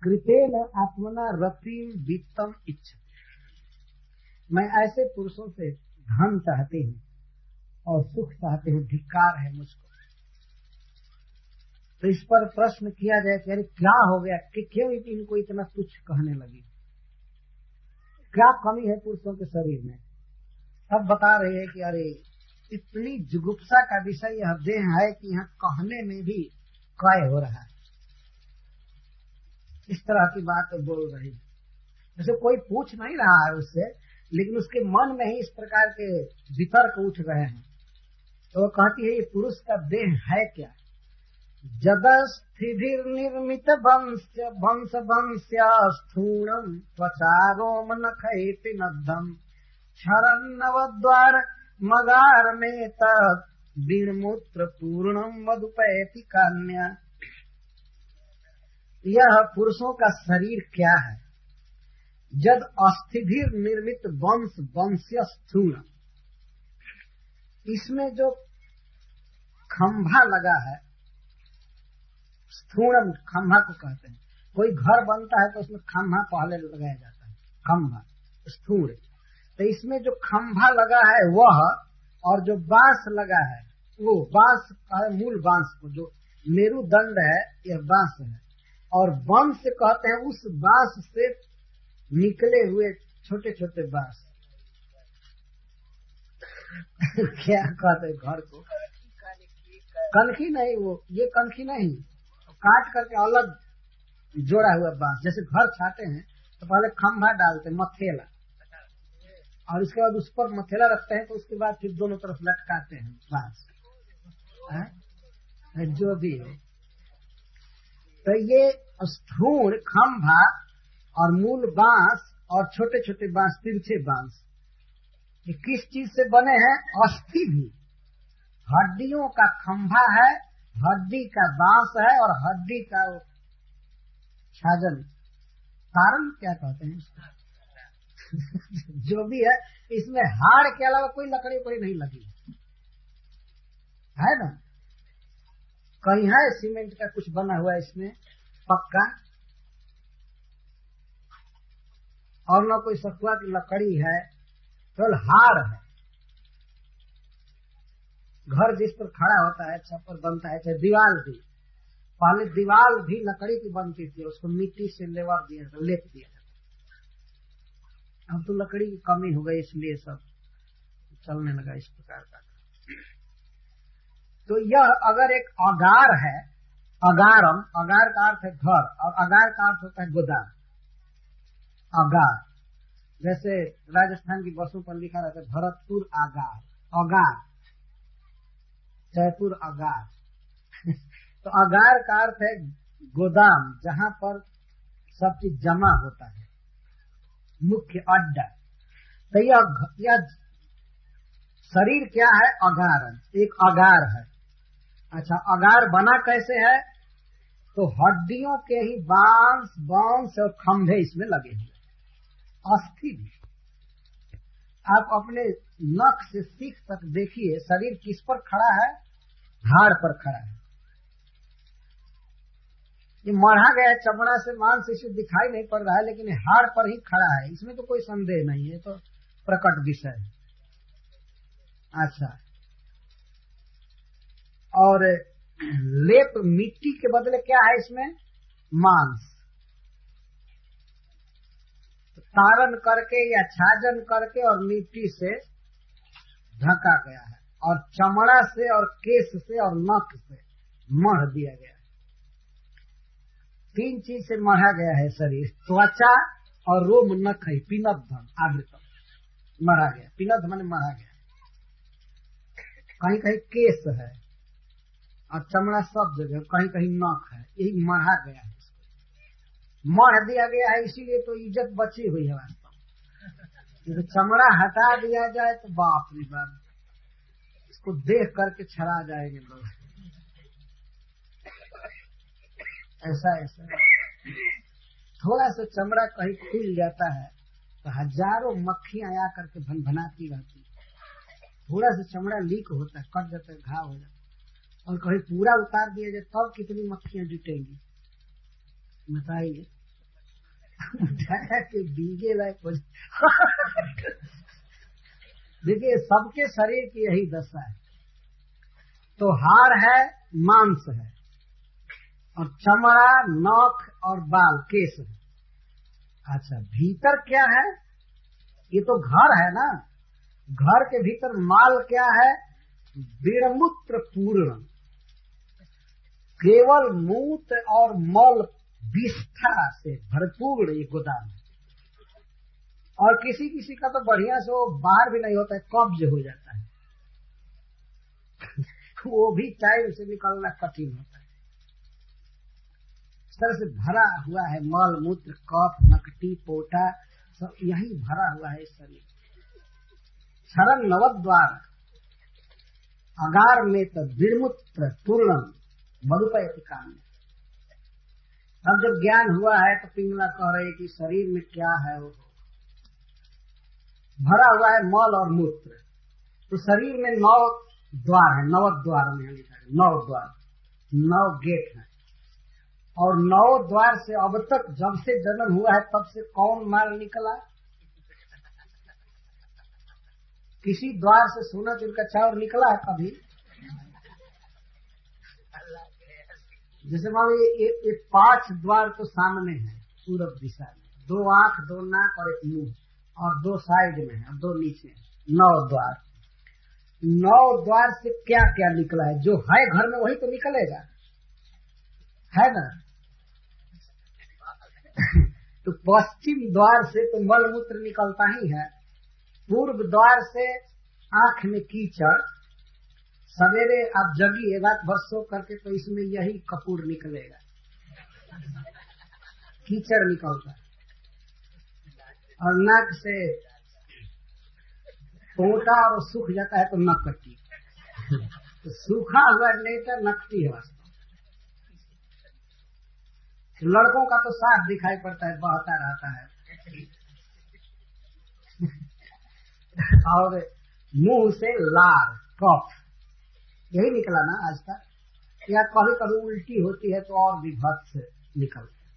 कृतेन आत्मना रतिम वित्तम इच्छा। मैं ऐसे पुरुषों से धन चाहती हूँ और सुख चाहती हूँ, धिक्कार है मुझको। तो इस पर प्रश्न किया जाए कि अरे क्या हो गया कि क्यों इनको इतना तुच्छ कहने लगी, क्या कमी है पुरुषों के शरीर में। तब बता रहे हैं कि अरे इतनी जुगुप्सा का विषय यह देह है कि यहाँ कहने में भी काय हो रहा है। इस तरह की बात बोल रही है, जैसे कोई पूछ नहीं रहा है उससे, लेकिन उसके मन में ही इस प्रकार के वितर्क उठ रहे हैं। तो वो कहती है ये पुरुष का देह है क्या। जदस्थिधिर निर्मित वंश वंश्या स्थूणम त्वचारोम नखैति नद्धम क्षरन्नवद्वार मगार में तत् बीणमूत्र पूर्णम मधुपैति कन्या। यह पुरुषों का शरीर क्या है। जद अस्थिधिर निर्मित वंश वंश्य स्थूण, इसमें जो खंभा लगा है, स्थूणम खंभा को कहते हैं। कोई घर बनता है तो उसमें खंभा पहले लगाया जाता है, खंभा स्थूण। तो इसमें जो खंभा लगा है वह, और जो बांस लगा है वो, बांस मूल बांस को, जो मेरुदंड है यह बांस है, और वंश कहते हैं उस बांस से निकले हुए छोटे छोटे बांस। क्या कहते हैं घर को, कनखी नहीं, वो ये कनखी नहीं, काट करके अलग जोड़ा हुआ बांस। जैसे घर छाते हैं तो पहले खंभा डालते हैं, मथेला, और उसके बाद उस पर मथेला रखते हैं, तो उसके बाद फिर दोनों तरफ लटकाते हैं बांस, जो भी हो। तो ये स्थूल खंभा और मूल बांस और छोटे छोटे बांस, तिरछे बांस, ये किस चीज से बने हैं। अस्थि भी, हड्डियों का खंभा है, हड्डी का बांस है, और हड्डी का छाजन, कारण क्या कहते हैं इसका जो भी है, इसमें हाड़ के अलावा कोई लकड़ी कोई नहीं लगी है ना। कहीं है सीमेंट का कुछ बना हुआ इसमें पक्का, और न कोई सखुआ की लकड़ी है, केवल हाड़ है। घर जिस पर खड़ा होता है, छप्पर बनता है, चाहे दीवार भी, पहले दीवार भी लकड़ी की बनती थी, उसको मिट्टी से लेवर दिया जाता, लेप दिया जाता। अब तो लकड़ी की कमी हो गई, इसलिए सब चलने लगा इस प्रकार का। तो यह अगर एक अगार है, अगारम, अगार का अर्थ है घर, और अगार का अर्थ होता है गोदाम। अगार, जैसे राजस्थान की बसों पर लिखा रहता है भरतपुर आगार, अगार, जयपुर अगार तो अगार का अर्थ है गोदाम, जहां पर सब चीज जमा होता है, मुख्य अड्डा। तो यह शरीर क्या है, अगारन, एक अगार है। अच्छा, अगार बना कैसे है, तो हड्डियों के ही बांस बांस और खंभे इसमें लगे हुए, अस्थि भी। आप अपने नख से सीख तक देखिए, शरीर किस पर खड़ा है, हाड़ पर खड़ा है। ये मढ़ा गया चमड़ा से मांस इसे दिखाई नहीं पड़ रहा है, लेकिन हाड़ पर ही खड़ा है, इसमें तो कोई संदेह नहीं है, तो प्रकट विषय है। अच्छा, और लेप मिट्टी के बदले क्या है इसमें, मांस। तारण करके या छाजन करके और मिट्टी से ढका गया है, और चमड़ा से और केश से और नख से मढ़ दिया गया है। तीन चीज से मढ़ा गया है शरीर, त्वचा और रोम नख है, पिनद्धम आवृतम मढ़ा गया, पिनद्ध माने मढ़ा गया। कहीं कहीं केश है और चमड़ा सब जगह, कहीं कहीं नख है, यही मढ़ा गया है, मढ़ दिया गया है। इसीलिए तो इज्जत बची हुई है वास्तव में। चमड़ा हटा दिया जाए तो बाप रे बाप, इसको देख करके छड़ा जाएंगे लोग। ऐसा थोड़ा सा चमड़ा कहीं खुल जाता है तो हजारों मक्खियां आ करके भनभनाती रहती है। थोड़ा सा चमड़ा लीक होता है, कट जाता है, घाव हो जाता है, और कहीं पूरा उतार दिया जाए तब कितनी मक्खियां जुटेंगी बताइए। उठाया कि बीगे लायक हो देखिए सबके शरीर की यही दशा है। तो हाड़ है, मांस है, और चमड़ा, नख और बाल, केस है। अच्छा, भीतर क्या है? ये तो घर है ना। घर के भीतर माल क्या है? बीड़मूत्र पूर्ण, केवल मूत्र और मल विष्ठा से भरपूर ये गोदाम है। और किसी किसी का तो बढ़िया से वो बाहर भी नहीं होता है, कब्ज हो जाता है वो भी टाइम से निकलना कठिन होता है। इस तरह से भरा हुआ है मल मूत्र, कफ, नकटी, पोटा, सब यही भरा हुआ है इस शरीर। क्षरण नवद्वार अगार में तो बीड़मूत्र पूर्ण मधुपैति काम में। अब जब ज्ञान हुआ है तो पिंगला कह रहे कि शरीर में क्या है, वो भरा हुआ है मल और मूत्र। तो शरीर में 9 द्वार है, 9 द्वार में लिखा है, 9 द्वार, 9 गेट है। और 9 द्वार से अब तक जब से जन्म हुआ है तब से कौन माल निकला? किसी द्वार से सोना चुनका चाउर निकला है कभी? जैसे मान लीजिए ये 5 द्वार तो सामने है पूरब दिशा में, 2 आंख, 2 नाक और 1 मुंह, और 2 साइड में है और 2 नीचे है। 9 द्वार। 9 द्वार से क्या क्या निकला है? जो है घर में वही तो निकलेगा, है ना? तो पश्चिम द्वार से तो मल मूत्र निकलता ही है। पूर्व द्वार से आंख में कीचड़, सवेरे आप जगिए रात भर सो करके तो इसमें यही कपूर निकलेगा, कीचड़ निकलता है। और नाक से पोटा और सूख जाता है तो नकटी, तो सूखा हुआ नेता नकटी है वास्तव। लड़कों का तो साफ दिखाई पड़ता है, बहता रहता है और मुंह से लार, कफ, यही निकला ना आज तक। या कभी कभी उल्टी होती है तो और भी भत्स निकलता है।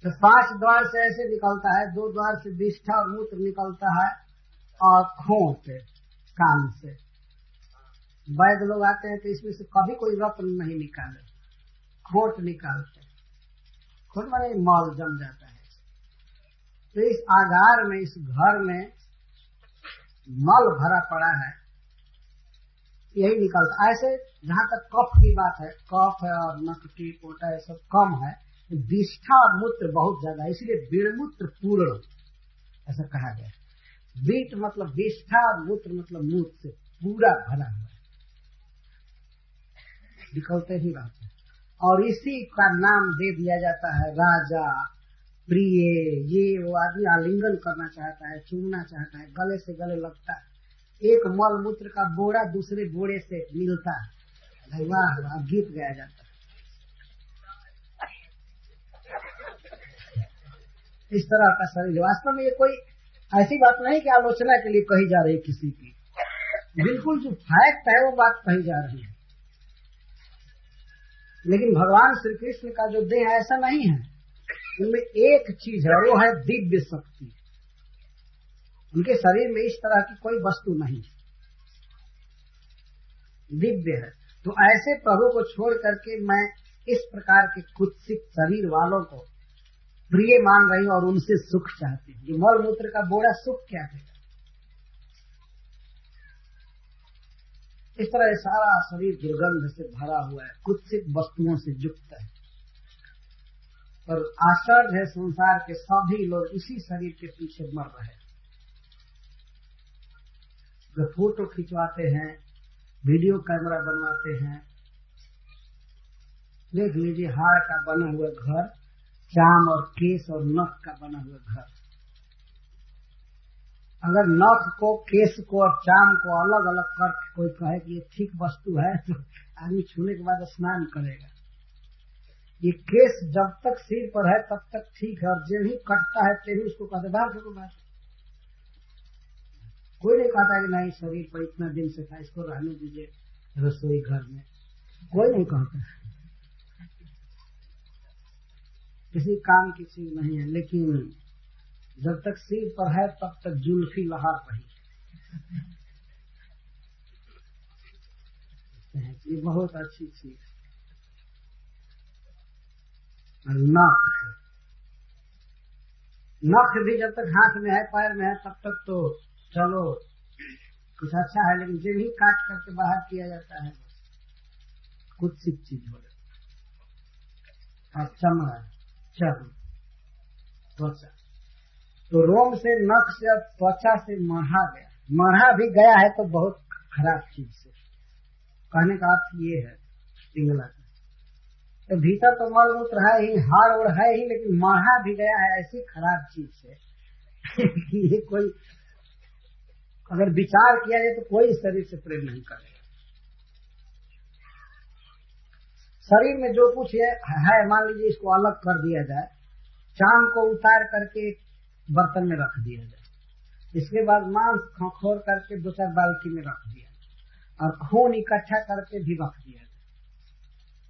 तो 5 द्वार से ऐसे निकलता है, 2 द्वार से विष्ठा और मूत्र निकलता है, और खोट कान से। वैद्य लोग आते हैं तो इसमें से कभी कोई रत्न नहीं निकाले, खोट निकालते। खोट माने मल जम जाता है। तो इस आगार में, इस घर में मल भरा पड़ा है, यही निकलता। ऐसे जहाँ तक कफ की बात है, कफ है और नकटी, पोटा, ये सब कम है। विष्ठा और मूत्र बहुत ज्यादा है, इसलिए बीड़मूत्र पूर्ण ऐसा कहा गया। बीट मतलब विष्ठा और मूत्र मतलब मूत्र से पूरा भरा हुआ है, निकलते ही रहते हैं। और इसी का नाम दे दिया जाता है राजा, प्रिय। ये वो आदमी आलिंगन करना चाहता है, चूमना चाहता है, गले से गले लगता है। एक मल मूत्र का बोरा दूसरे बोरे से मिलता है, वाह वाह, गीत गाया जाता है। इस तरह का शरीर। वास्तव में ये कोई ऐसी बात नहीं कि आलोचना के लिए कही जा रही है किसी की, बिल्कुल जो फैक्ट है वो बात कही जा रही है। लेकिन भगवान श्री कृष्ण का जो देह ऐसा नहीं है, उनमें एक चीज है, वो है दिव्य शक्ति। उनके शरीर में इस तरह की कोई वस्तु नहीं, दिव्य है। तो ऐसे प्रभु को छोड़ करके मैं इस प्रकार के कुत्सित शरीर वालों को प्रिय मान रही हूं और उनसे सुख चाहती हूँ। जो मल मूत्र का बोरा सुख क्या देगा? इस तरह सारा शरीर दुर्गंध से भरा हुआ है, कुत्सित वस्तुओं से युक्त है। और आश्चर्य है, संसार के सभी लोग इसी शरीर के पीछे मर रहे हैं। जो फोटो खिंचवाते हैं, वीडियो कैमरा बनवाते हैं, देख लीजिए हाड़ का बना हुआ घर, चाम और केस और नख का बना हुआ घर। अगर नख को, केस को और चाम को अलग अलग करके कोई कहे कि ये ठीक वस्तु है तो आदमी छूने के बाद स्नान करेगा। ये केस जब तक सिर पर है तब तक ठीक है, और जब ही कटता है तभी उसको कहते बाहर फेंको बाहर। कोई नहीं कहता कि नहीं शरीर पर इतना दिन से था, इसको रहने दीजिए रसोई घर में, कोई नहीं कहता। किसी काम की चीज नहीं है, लेकिन जब तक सिर पर है तब तक जुल्फी लहर रही है। ये बहुत अच्छी चीज है। नख भी जब तक हाथ में है, पैर में है, तब तक तो चलो कुछ अच्छा है, लेकिन जब ही काट करके बाहर किया जाता है कुछ सी चीज हो जाती है। चमड़ा, चर्म, त्वचा, तो रोम से, नख से, त्वचा से मढ़ा गया। मढ़ा भी गया है तो बहुत खराब चीज से। कहने का अर्थ ये है पिंगला का, तो भीतर तो मल मूत्र है ही, हाड़ उड़ है ही, लेकिन मढ़ा भी गया है ऐसी खराब चीज से कि ये कोई अगर विचार किया जाए तो कोई शरीर से प्रेम नहीं करेगा। शरीर में जो कुछ है मान लीजिए इसको अलग कर दिया जाए, चाम को उतार करके बर्तन में रख दिया जाए, इसके बाद मांस खौर करके 2-4 बाल्टी में रख दिया जाए और खून इकट्ठा करके भी रख दिया जाए,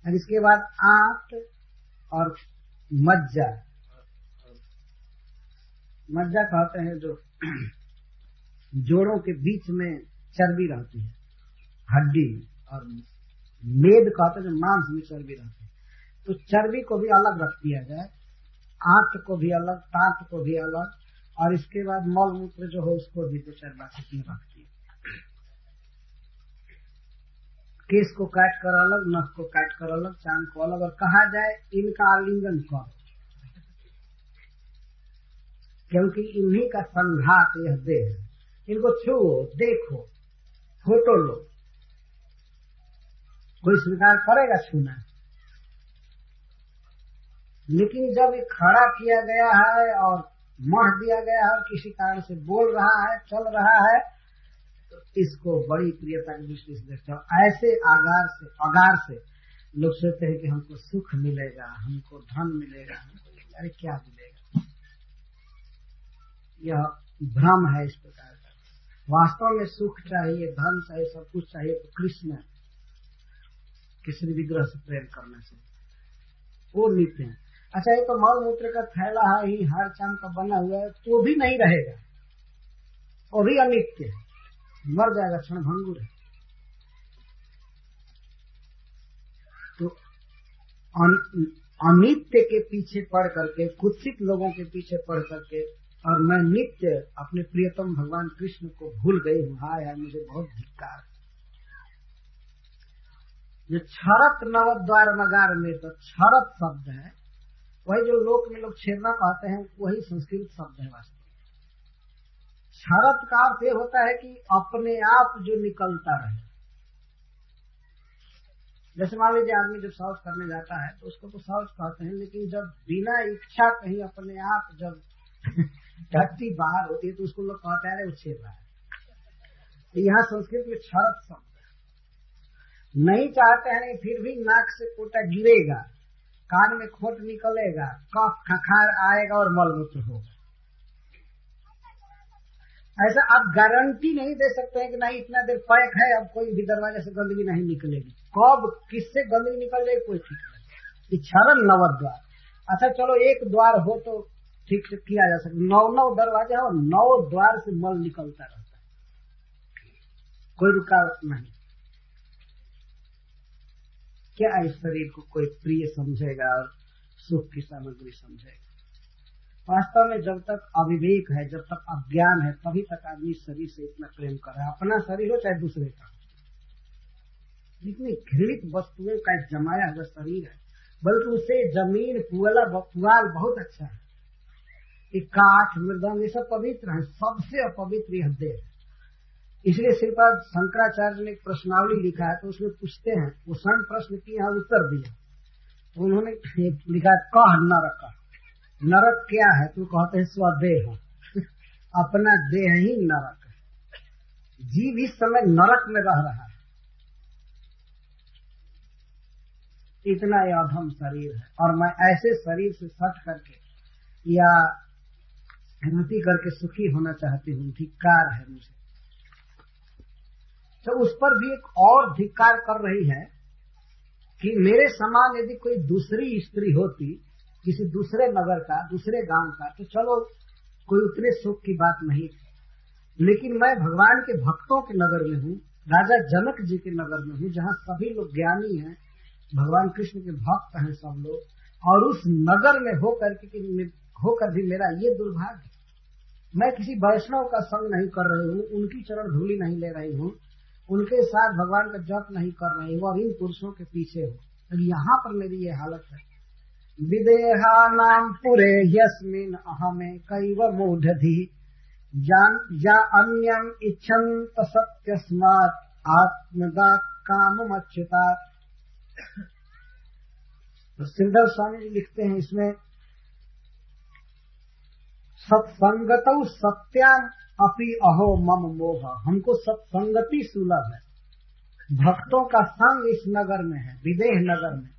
और इसके बाद आंत और मज्जा कहते हैं जो जोड़ों के बीच में चर्बी रहती है, हड्डी, और मेद कहते हैं जो मांस में चर्बी रहती है, तो चर्बी को भी अलग रख दिया जाए, आंत को भी अलग, दांत को भी अलग, और इसके बाद मल मूत्र जो हो उसको भी 2-4 बाल्टी में रख दिया। केस को काट कर अलग, नख को काट कर अलग, चांद को अलग, और कहा जाए इनका आलिंगन करो, क्योंकि इन्हीं का संघात यह देह है, इनको छुओ, देखो, फोटो लो। कोई स्वीकार करेगा छूना? लेकिन जब ये खड़ा किया गया है और मढ़ दिया गया है और किसी कारण से बोल रहा है, चल रहा है, तो इसको बड़ी प्रियता की दृष्टि से देखते हो। ऐसे अगार से लोग सोचते हैं कि हमको सुख मिलेगा, हमको धन मिलेगा, हमको अरे क्या मिलेगा। यह भ्रम है इस प्रकार का। वास्तव में सुख चाहिए, धन चाहिए, सब कुछ चाहिए तो कृष्ण किसी विग्रह से प्रेम करना चाहिए, वो नित्य है। अच्छा, ये तो मल मूत्र का थैला है ही, हर चांद का बना हुआ है, तो भी नहीं रहेगा, वो भी अनित्य है, मर जाएगा, क्षणभंगुर है। तो अनित्य के पीछे पड़ करके, कुत्सित लोगों के पीछे पड़ करके, और मैं नित्य अपने प्रियतम भगवान कृष्ण को भूल गई हूँ, हाय हाय मुझे बहुत धिक्कार। जो क्षरत नवद्वार मगार में, तो क्षरत शब्द है, वही जो लोक में लोग छेदना कहते हैं, वही संस्कृत शब्द है वास्तव में। क्षरत का अर्थ ये होता है कि अपने आप जो निकलता रहे। जैसे मान लीजिए आदमी जब शौच करने जाता है तो उसको तो शौच कहते हैं, लेकिन जब बिना इच्छा कहीं अपने आप जब टट्टी बाहर होती है तो उसको लोग कहते हैं वो छेद रहा है। तो यहाँ संस्कृत में क्षरत शब्द है। नहीं चाहते हैं, फिर भी नाक से कोटा गिरेगा, कान में खोट निकलेगा, कफ खखार आएगा और मलमूत्र होगा। ऐसा आप गारंटी नहीं दे सकते हैं कि नहीं इतना देर पैक है, अब कोई भी दरवाजे से गंदगी नहीं निकलेगी। कब किससे गंदगी निकल जाएगी कोई ठीक नहीं। क्षरण नवद्वार, अच्छा चलो एक द्वार हो तो ठीक से किया जा सकता, 9 दरवाजे हो, 9 द्वार से मल निकलता रहता है, कोई रुकावट नहीं। क्या इस शरीर को कोई प्रिय समझेगा और सुख की सामग्री समझेगा? वास्तव में जब तक अविवेक है, जब तक अज्ञान है, तभी तक आदमी शरीर से इतना प्रेम कर रहा है, अपना शरीर हो चाहे दूसरे का। इतनी घृणित वस्तुओं का जमाया हुआ शरीर है, बल्कि उसे जमीन पुआल बहुत अच्छा है। ये काठ मृदंग ये सब पवित्र है, सबसे अपवित्र यह देह है। इसलिए श्रीपाद शंकराचार्य ने एक प्रश्नावली लिखा है, तो उसमें पूछते हैं, वो सरल प्रश्न की यहाँ उत्तर दिया, तो उन्होंने लिखा कह नरक, नरक क्या है? तो कहते हैं स्वदेह, अपना देह ही नरक है। जीव इस समय नरक में रह रहा है, इतना यह अधम शरीर है, और मैं ऐसे शरीर से सट करके या रति करके सुखी होना चाहती हूँ, धिक्कार है मुझे। तो उस पर भी एक और धिक्कार कर रही है कि मेरे समान यदि कोई दूसरी स्त्री होती किसी दूसरे नगर का, दूसरे गांव का, तो चलो कोई उतने सुख की बात नहीं थी। लेकिन मैं भगवान के भक्तों के नगर में हूँ, राजा जनक जी के नगर में हूँ, जहाँ सभी लोग ज्ञानी हैं, भगवान कृष्ण के भक्त हैं सब लोग, और उस नगर में होकर भी मेरा ये दुर्भाग्य, मैं किसी वैष्णव का संग नहीं कर रही हूँ, उनकी चरण धूलि नहीं ले रही हूँ, उनके साथ भगवान का जप नहीं कर रही हूँ, और इन पुरुषों के पीछे हूँ। तो यहाँ पर मेरी ये हालत है। विदेहा नाम पुरे यस्मिन अहमे कैव मूढ़धि या अन्यम इच्छन्त सत्यस्मात् आत्मदा काममच्युतात्। तो श्रीधर स्वामी जी लिखते हैं इसमें, सत्संगतौ सत्याम अपि अहो मम मोह, हमको सत्संगति सुलभ है, भक्तों का संग इस नगर में है, विदेह नगर में।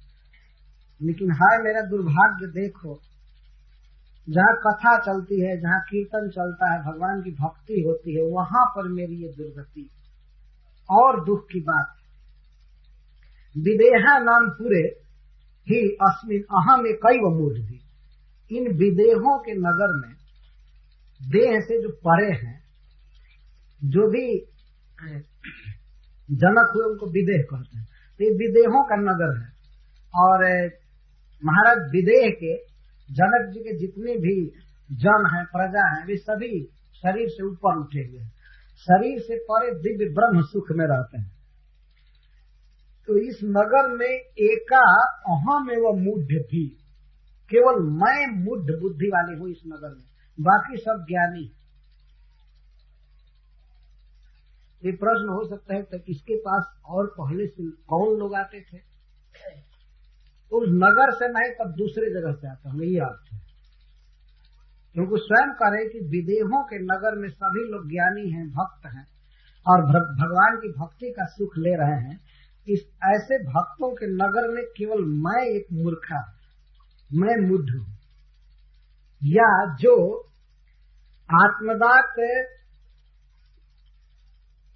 लेकिन हाय मेरा दुर्भाग्य, देखो जहाँ कथा चलती है, जहाँ कीर्तन चलता है, भगवान की भक्ति होती है, वहां पर मेरी ये दुर्गति। और दुख की बात, विदेहा नाम पूरे ही अस्मिन अहम कैव मूढ़धि, इन विदेहों के नगर में, देह से जो परे हैं, जो भी जनक हुए उनको विदेह कहते हैं, तो ये विदेहों का नगर है। और महाराज विदेह के, जनक जी के जितने भी जन हैं, प्रजा हैं, वे सभी शरीर से ऊपर उठे हुए हैं, शरीर से परे दिव्य ब्रह्म सुख में रहते हैं। तो इस नगर में एका अहम एवं मूढ़ भी, केवल मैं मूढ़ बुद्धि वाली हूँ इस नगर में, बाकी सब ज्ञानी। ये प्रश्न हो सकता है कि इसके पास और पहले से कौन लोग आते थे? उस नगर से नहीं, तब दूसरे जगह से आते होंगे, ये अर्थ है। क्योंकि स्वयं कह रहे कि विदेहों के नगर में सभी लोग ज्ञानी हैं, भक्त हैं, और भगवान की भक्ति का सुख ले रहे हैं। इस ऐसे भक्तों के नगर में केवल मैं एक मूर्खा, मैं मूढ़ हूं, या जो आत्मदात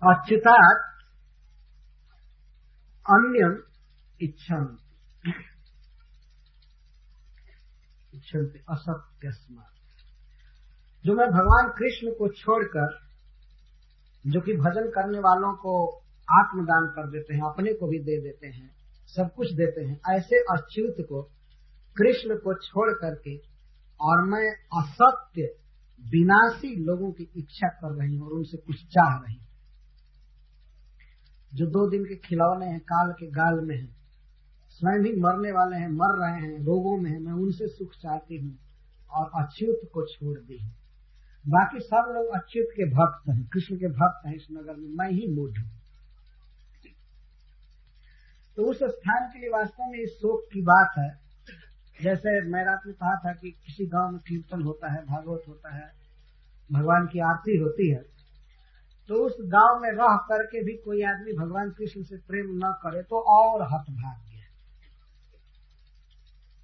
अच्युतात् अन्यम इच्छन्ति असत्यस्मात्, जो मैं भगवान कृष्ण को छोड़कर, जो कि भजन करने वालों को आत्मदान कर देते हैं, अपने को भी दे देते हैं, सब कुछ देते हैं, ऐसे अच्युत को, कृष्ण को छोड़ करके, और मैं असत्य विनाशी लोगों की इच्छा कर रही हूं और उनसे कुछ चाह रही हूं, जो 2 दिन के खिलौने हैं, काल के गाल में हैं, स्वयं भी मरने वाले हैं, मर रहे हैं, रोगों में हैं, मैं उनसे सुख चाहती हूँ और अच्युत को छोड़ दी हूँ। बाकी सब लोग अच्युत के भक्त हैं, कृष्ण के भक्त हैं इस नगर में, मैं ही मूढ़ हूँ। तो उस स्थान के लिए वास्तव में इस शोक की बात है। जैसे मैं रात में कहा था कि किसी गांव में कीर्तन होता है, भागवत होता है, भगवान की आरती होती है, तो उस गांव में रह करके भी कोई आदमी भगवान कृष्ण से प्रेम न करे तो और हतभाग्य,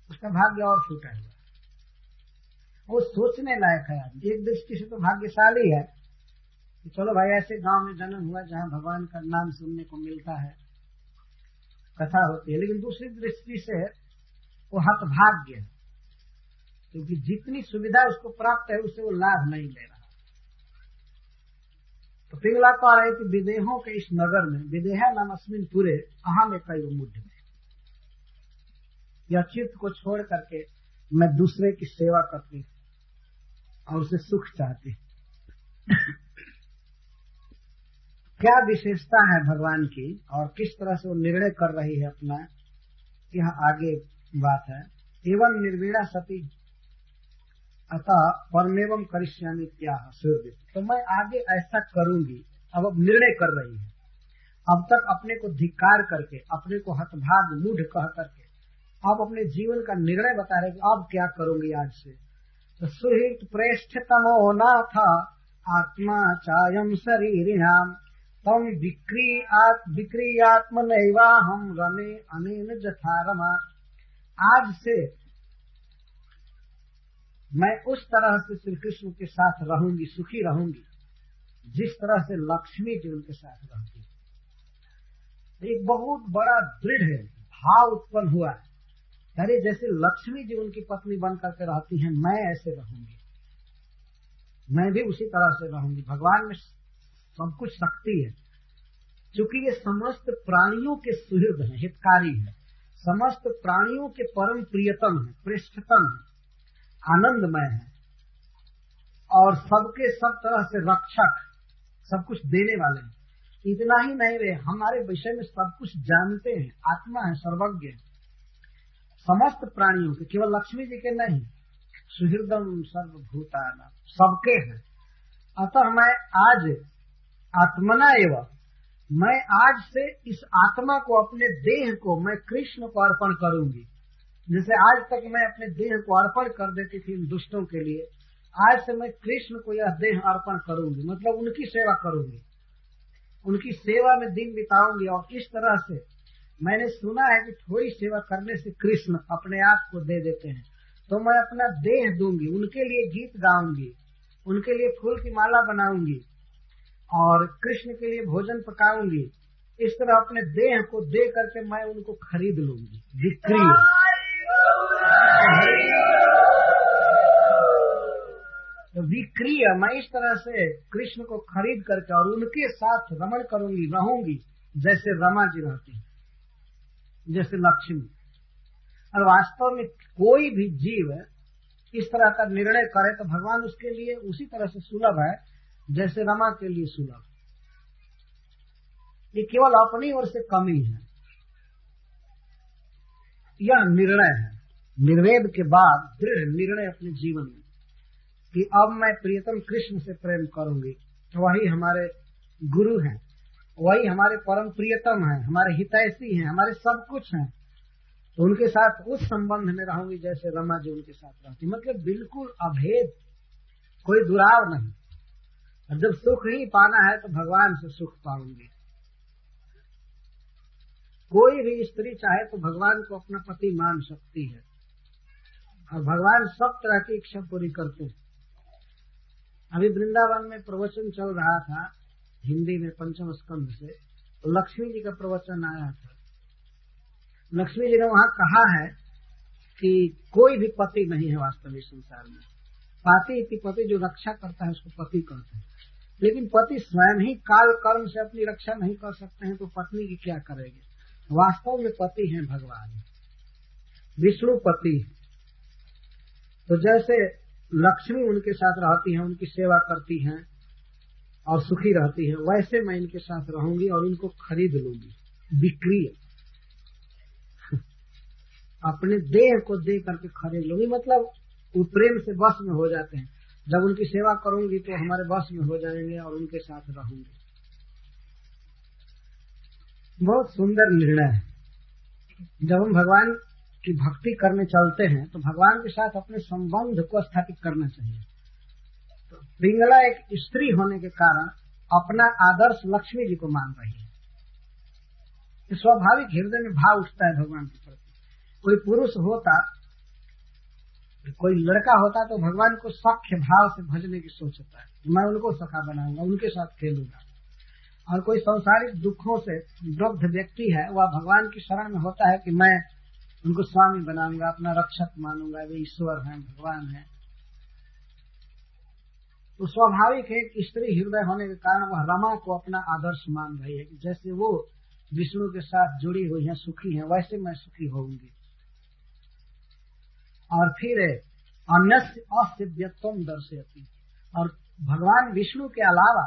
उसका भाग्य और छूटा हुआ। वो सोचने लायक है आदमी, एक दृष्टि से तो भाग्यशाली है कि चलो भाई ऐसे गांव में जन्म हुआ जहां भगवान का नाम सुनने को मिलता है, कथा होती है। लेकिन दूसरी दृष्टि से वो हतभाग्य है, क्योंकि जितनी सुविधा उसको प्राप्त है उससे वो लाभ नहीं ले रहा। तो पिंगला कह रहे कि विदेहों के इस नगर में, विदेहा नाम अस्मिन पूरे अहम कैव मूढ़ में, यह चित्त को छोड़ करके मैं दूसरे की सेवा करती और उसे सुख चाहती। क्या विशेषता है भगवान की और किस तरह से वो निर्णय कर रही है अपना, यह आगे बात है। एवं निर्वीणा सती अतः परमेवम करिष्यामि त्याह सूर्य, तो मैं आगे ऐसा करूंगी। अब निर्णय कर रही है, अब तक अपने को धिक्कार करके, अपने को हतभाग मूढ़ कह करके, अब अपने जीवन का निर्णय बता रहे कि अब क्या करूंगी आज से। तो सुहित प्रेष्ठ तमो नाथ आत्मा चायम शरीरिणाम तम विक्रियात्म नैवा हम रमे अनेन जथा रमा। आज से मैं उस तरह से श्री कृष्ण के साथ रहूंगी, सुखी रहूंगी, जिस तरह से लक्ष्मी जी उनके साथ रहती है। एक बहुत बड़ा दृढ़ भाव उत्पन्न हुआ है अरे जैसे लक्ष्मी जी उनकी पत्नी बन करके रहती हैं, मैं ऐसे रहूंगी, मैं भी उसी तरह से रहूंगी। भगवान में सब कुछ शक्ति है, क्योंकि ये समस्त प्राणियों के सुहृद हैं, हितकारी हैं, समस्त प्राणियों के परम प्रियतम है, पृष्ठतम है, आनंदमय है, और सबके सब तरह से रक्षक, सब कुछ देने वाले हैं। इतना ही नहीं, वे हमारे विषय में सब कुछ जानते हैं, आत्मा है, सर्वज्ञ है, समस्त प्राणियों के, केवल लक्ष्मी जी के नहीं, सुहृदम सर्वभूतानां, सबके हैं। अतः मैं आज आत्मना एवं, मैं आज से इस आत्मा को, अपने देह को मैं कृष्ण को अर्पण करूंगी। जैसे आज तक मैं अपने देह को अर्पण कर देती थी इन दुष्टों के लिए, आज से मैं कृष्ण को यह देह अर्पण करूंगी, मतलब उनकी सेवा करूंगी, उनकी सेवा में दिन बिताऊंगी। और इस तरह से मैंने सुना है कि थोड़ी सेवा करने से कृष्ण अपने आप को दे देते हैं, तो मैं अपना देह दूंगी, उनके लिए गीत गाऊंगी, उनके लिए फूल की माला बनाऊंगी और कृष्ण के लिए भोजन पकाऊंगी। इस तरह अपने देह को दे करके मैं उनको खरीद लूंगी, विक्री। तो विक्रिय, मैं इस तरह से कृष्ण को खरीद करके और उनके साथ रमण करूंगी, रहूंगी, जैसे रमा जी रहती है, जैसे लक्ष्मी। और वास्तव में कोई भी जीव इस तरह का निर्णय करे तो भगवान उसके लिए उसी तरह से सुलभ है जैसे रमा के लिए सुलभ। ये केवल अपनी ओर से कमी है, यह निर्णय है, निर्वेद के बाद दृढ़ निर्णय अपने जीवन में कि अब मैं प्रियतम कृष्ण से प्रेम करूंगी। वही हमारे गुरु हैं, वही हमारे परम प्रियतम हैं, हमारे हितैषी हैं, हमारे सब कुछ हैं, तो उनके साथ उस संबंध में रहूंगी जैसे रमा जी उनके साथ रहती। मतलब बिल्कुल अभेद, कोई दुराव नहीं। और जब सुख ही पाना है तो भगवान से सुख पाऊंगी। कोई भी स्त्री चाहे तो भगवान को अपना पति मान सकती है, और भगवान सब तरह की इच्छा पूरी करते हैं। अभी वृंदावन में प्रवचन चल रहा था हिंदी में, पंचम स्कंद से, तो लक्ष्मी जी का प्रवचन आया था। लक्ष्मी जी ने वहां कहा है कि कोई भी पति नहीं है वास्तविक संसार में। पाति इति पति, जो रक्षा करता है उसको पति कहते हैं। लेकिन पति स्वयं ही काल कर्म से अपनी रक्षा नहीं कर सकते हैं तो पत्नी की क्या करेंगे। वास्तव में पति हैं भगवान, विष्णु पति। तो जैसे लक्ष्मी उनके साथ रहती हैं, उनकी सेवा करती हैं और सुखी रहती हैं, वैसे मैं इनके साथ रहूंगी और इनको खरीद लूंगी, बिक्री। अपने देह को दे करके खरीद लूंगी, मतलब वो प्रेम से बस में हो जाते हैं। जब उनकी सेवा करूंगी तो हमारे बस में हो जाएंगे और उनके साथ रहूंगी। बहुत सुंदर निर्णय है। जब हम भगवान की भक्ति करने चलते हैं तो भगवान के साथ अपने संबंध को स्थापित करना चाहिए। तो पिंगला एक स्त्री होने के कारण अपना आदर्श लक्ष्मी जी को मान रही है। स्वाभाविक हृदय में भाव उठता है भगवान के प्रति। कोई पुरुष होता, कोई लड़का होता तो भगवान को सख्य भाव से भजने की सोचता है, मैं उनको सखा बनाऊंगा, उनके साथ खेलूंगा। और कोई संसारिक दुखों से दग्ध व्यक्ति है, वह भगवान की शरण में होता है कि मैं उनको स्वामी बनाऊंगा, अपना रक्षक मानूंगा, वे ईश्वर हैं, भगवान हैं। तो स्वाभाविक है कि स्त्री हृदय होने के कारण वह रमा को अपना आदर्श मान रही है कि जैसे वो विष्णु के साथ जुड़ी हुई है, सुखी है, वैसे मैं सुखी होऊंगी। और फिर अन्यस्य असिद्ध्यत्वं दर्शयति, और भगवान विष्णु के अलावा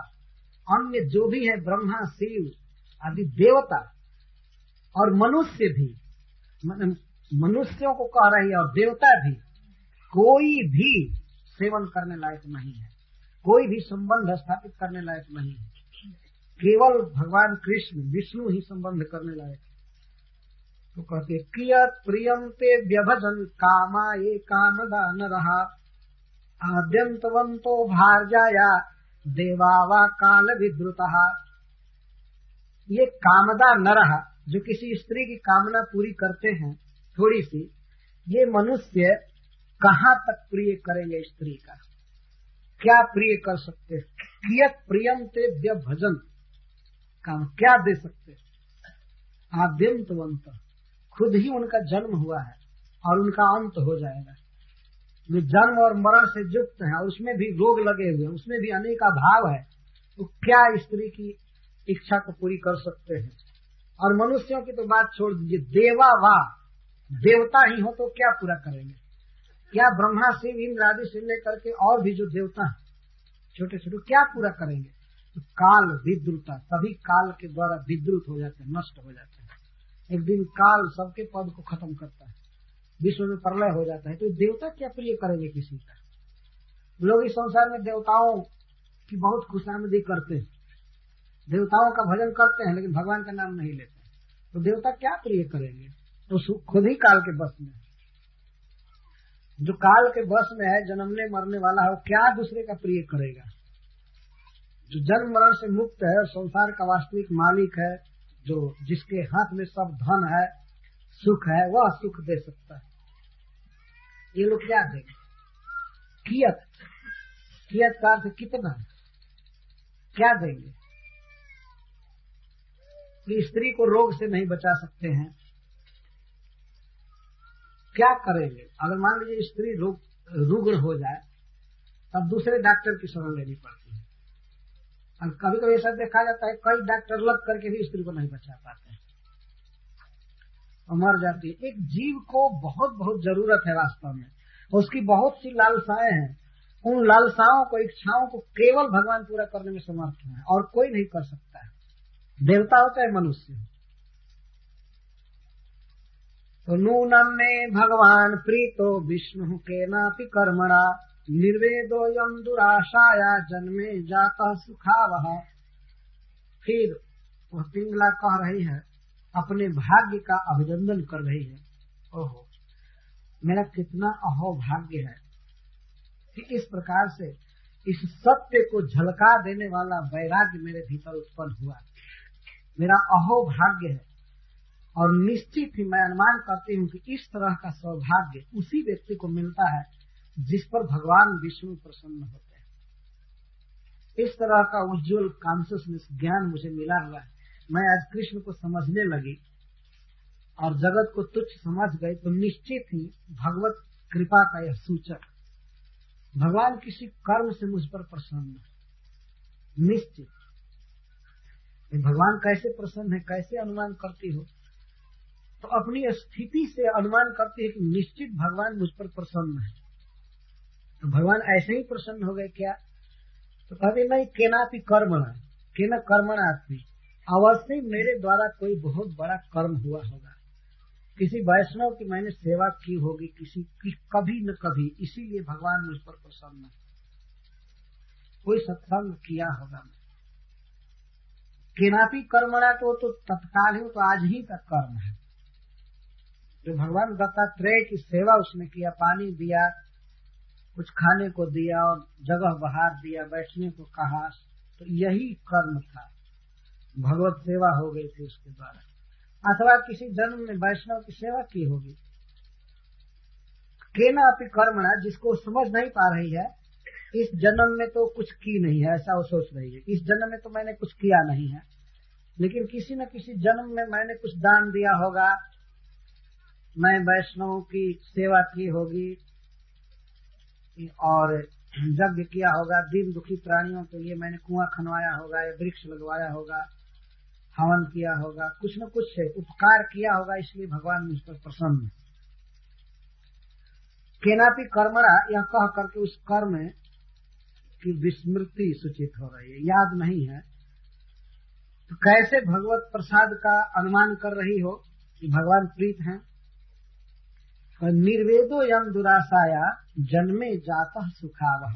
अन्य जो भी है, ब्रह्मा, शिव आदि देवता और मनुष्य भी, मनुष्यों को कह रही है और देवता भी, कोई भी सेवन करने लायक नहीं है, कोई भी संबंध स्थापित करने लायक नहीं है। केवल भगवान कृष्ण विष्णु ही संबंध करने लायक है। तो कहते कियत् प्रियं ते व्यभजन कामा ये कामदा न रहा आद्यंतवंतो भार्याया देवा वा काल विद्रुतः। ये कामदा न रहा, जो किसी स्त्री की कामना पूरी करते हैं थोड़ी सी, ये मनुष्य कहाँ तक प्रिय करेंगे स्त्री का, क्या प्रिय कर सकते हैं। कियत् प्रियं ते व्यभजन काम, क्या दे सकते हैं। आद्यंतवंत, खुद ही उनका जन्म हुआ है और उनका अंत हो जाएगा। वे जन्म और मरण से युक्त हैं और उसमें भी रोग लगे हुए हैं, उसमें भी अनेक अभाव है, तो क्या स्त्री की इच्छा को पूरी कर सकते हैं? और मनुष्यों की तो बात छोड़ दीजिए, देवा वा देवता ही हो तो क्या पूरा करेंगे? क्या ब्रह्मा शिव इंद्र आदि से लेकर के और भी जो देवता हैं छोटे छोटे, क्या पूरा करेंगे? तो काल विद्रुता, सभी काल के द्वारा विद्रुत हो जाते हैं, नष्ट हो जाते हैं। एक दिन काल सबके पद को खत्म करता है, विश्व में प्रलय हो जाता है। तो देवता क्या प्रिय करेंगे किसी का? लोग इस संसार में देवताओं की बहुत खुशामदी करते हैं, देवताओं का भजन करते हैं, लेकिन भगवान का नाम नहीं लेते हैं। तो देवता क्या प्रिय करेंगे? तो खुद ही काल के बस में है। जो काल के बस में है, जन्मने मरने वाला है, वो क्या दूसरे का प्रिय करेगा? जो जन्म मरण से मुक्त है और संसार का वास्तविक मालिक है, जो जिसके हाथ में सब धन है, सुख है, वह सुख दे सकता है। ये लोग क्या देंगे? कियत, कियत का अर्थ कितना, क्या देंगे? स्त्री को रोग से नहीं बचा सकते हैं, क्या करेंगे? अगर मान लीजिए स्त्री रुग्ण हो जाए तब दूसरे डॉक्टर की शरण लेनी पड़ती है। और कभी कभी ऐसा देखा जाता है, कई डॉक्टर लग करके भी स्त्री को नहीं बचा पाते हैं और मर जाती है। एक जीव को बहुत बहुत जरूरत है वास्तव में, उसकी बहुत सी लालसाएं हैं, उन लालसाओं को, इच्छाओं को केवल भगवान पूरा करने में समर्थ है और कोई नहीं कर सकता है, देवता होता है मनुष्य। तो नूनम में भगवान प्रीतो विष्णु के नापि कर्मणा निर्वेदो यम दुराशाया जन्मे जाता सुखावह। फिर वह पिंगला कह रही है, अपने भाग्य का अभिनंदन कर रही है। ओहो, मेरा कितना अहो भाग्य है कि इस प्रकार से इस सत्य को झलका देने वाला वैराग्य मेरे भीतर उत्पन्न हुआ। मेरा अहो भाग्य है और निश्चित ही मैं अनुमान करती हूँ कि इस तरह का सौभाग्य उसी व्यक्ति को मिलता है जिस पर भगवान विष्णु प्रसन्न होते हैं। इस तरह का उज्जवल कॉन्शियसनेस ज्ञान मुझे मिला हुआ है। मैं आज कृष्ण को समझने लगी और जगत को तुच्छ समझ गई, तो निश्चित ही भगवत कृपा का यह सूचक, भगवान किसी कर्म से मुझ पर प्रसन्न है। निश्चित भगवान कैसे प्रसन्न है, कैसे अनुमान करती हो? तो अपनी स्थिति से अनुमान करती है कि निश्चित भगवान मुझ पर प्रसन्न है। तो भगवान ऐसे ही प्रसन्न हो गए क्या? तो कहते नहीं, केनापि कर्मणा, केन कर्मणापि, अवश्य मेरे द्वारा कोई बहुत बड़ा कर्म हुआ होगा, किसी वैष्णव की मैंने सेवा की होगी, किसी की कभी न कभी, इसीलिए भगवान मुझ पर प्रसन्न है। कोई सत्संग किया होगा। केनापि कर्मणा तो तत्काल ही, तो आज ही का कर्म है। जो भगवान दत्तात्रेय की सेवा उसने किया, पानी दिया, कुछ खाने को दिया और जगह बहार दिया, बैठने को कहा, तो यही कर्म था, भगवत सेवा हो गई थी उसके द्वारा। अथवा किसी जन्म में वैष्णव की सेवा की होगी। केनापि कर्मणा, जिसको समझ नहीं पा रही है, इस जन्म में तो कुछ की नहीं है, ऐसा वो सोच रही है, इस जन्म में तो मैंने कुछ किया नहीं है, लेकिन किसी न किसी जन्म में मैंने कुछ दान दिया होगा, मैं वैष्णव की सेवा की होगी और यज्ञ किया होगा, दीन दुखी प्राणियों के लिए मैंने कुआं खनवाया होगा या वृक्ष लगवाया होगा, हवन किया होगा, कुछ न कुछ उपकार किया होगा, इसलिए भगवान मुझ पर प्रसन्न है। केनापि कर्मणा, यह कह करके उस कर्म की विस्मृति सूचित हो रही है, याद नहीं है। तो कैसे भगवत प्रसाद का अनुमान कर रही हो कि भगवान प्रीत हैं? निर्वेदो यम दुरासाया जन्मे जाता सुखावह।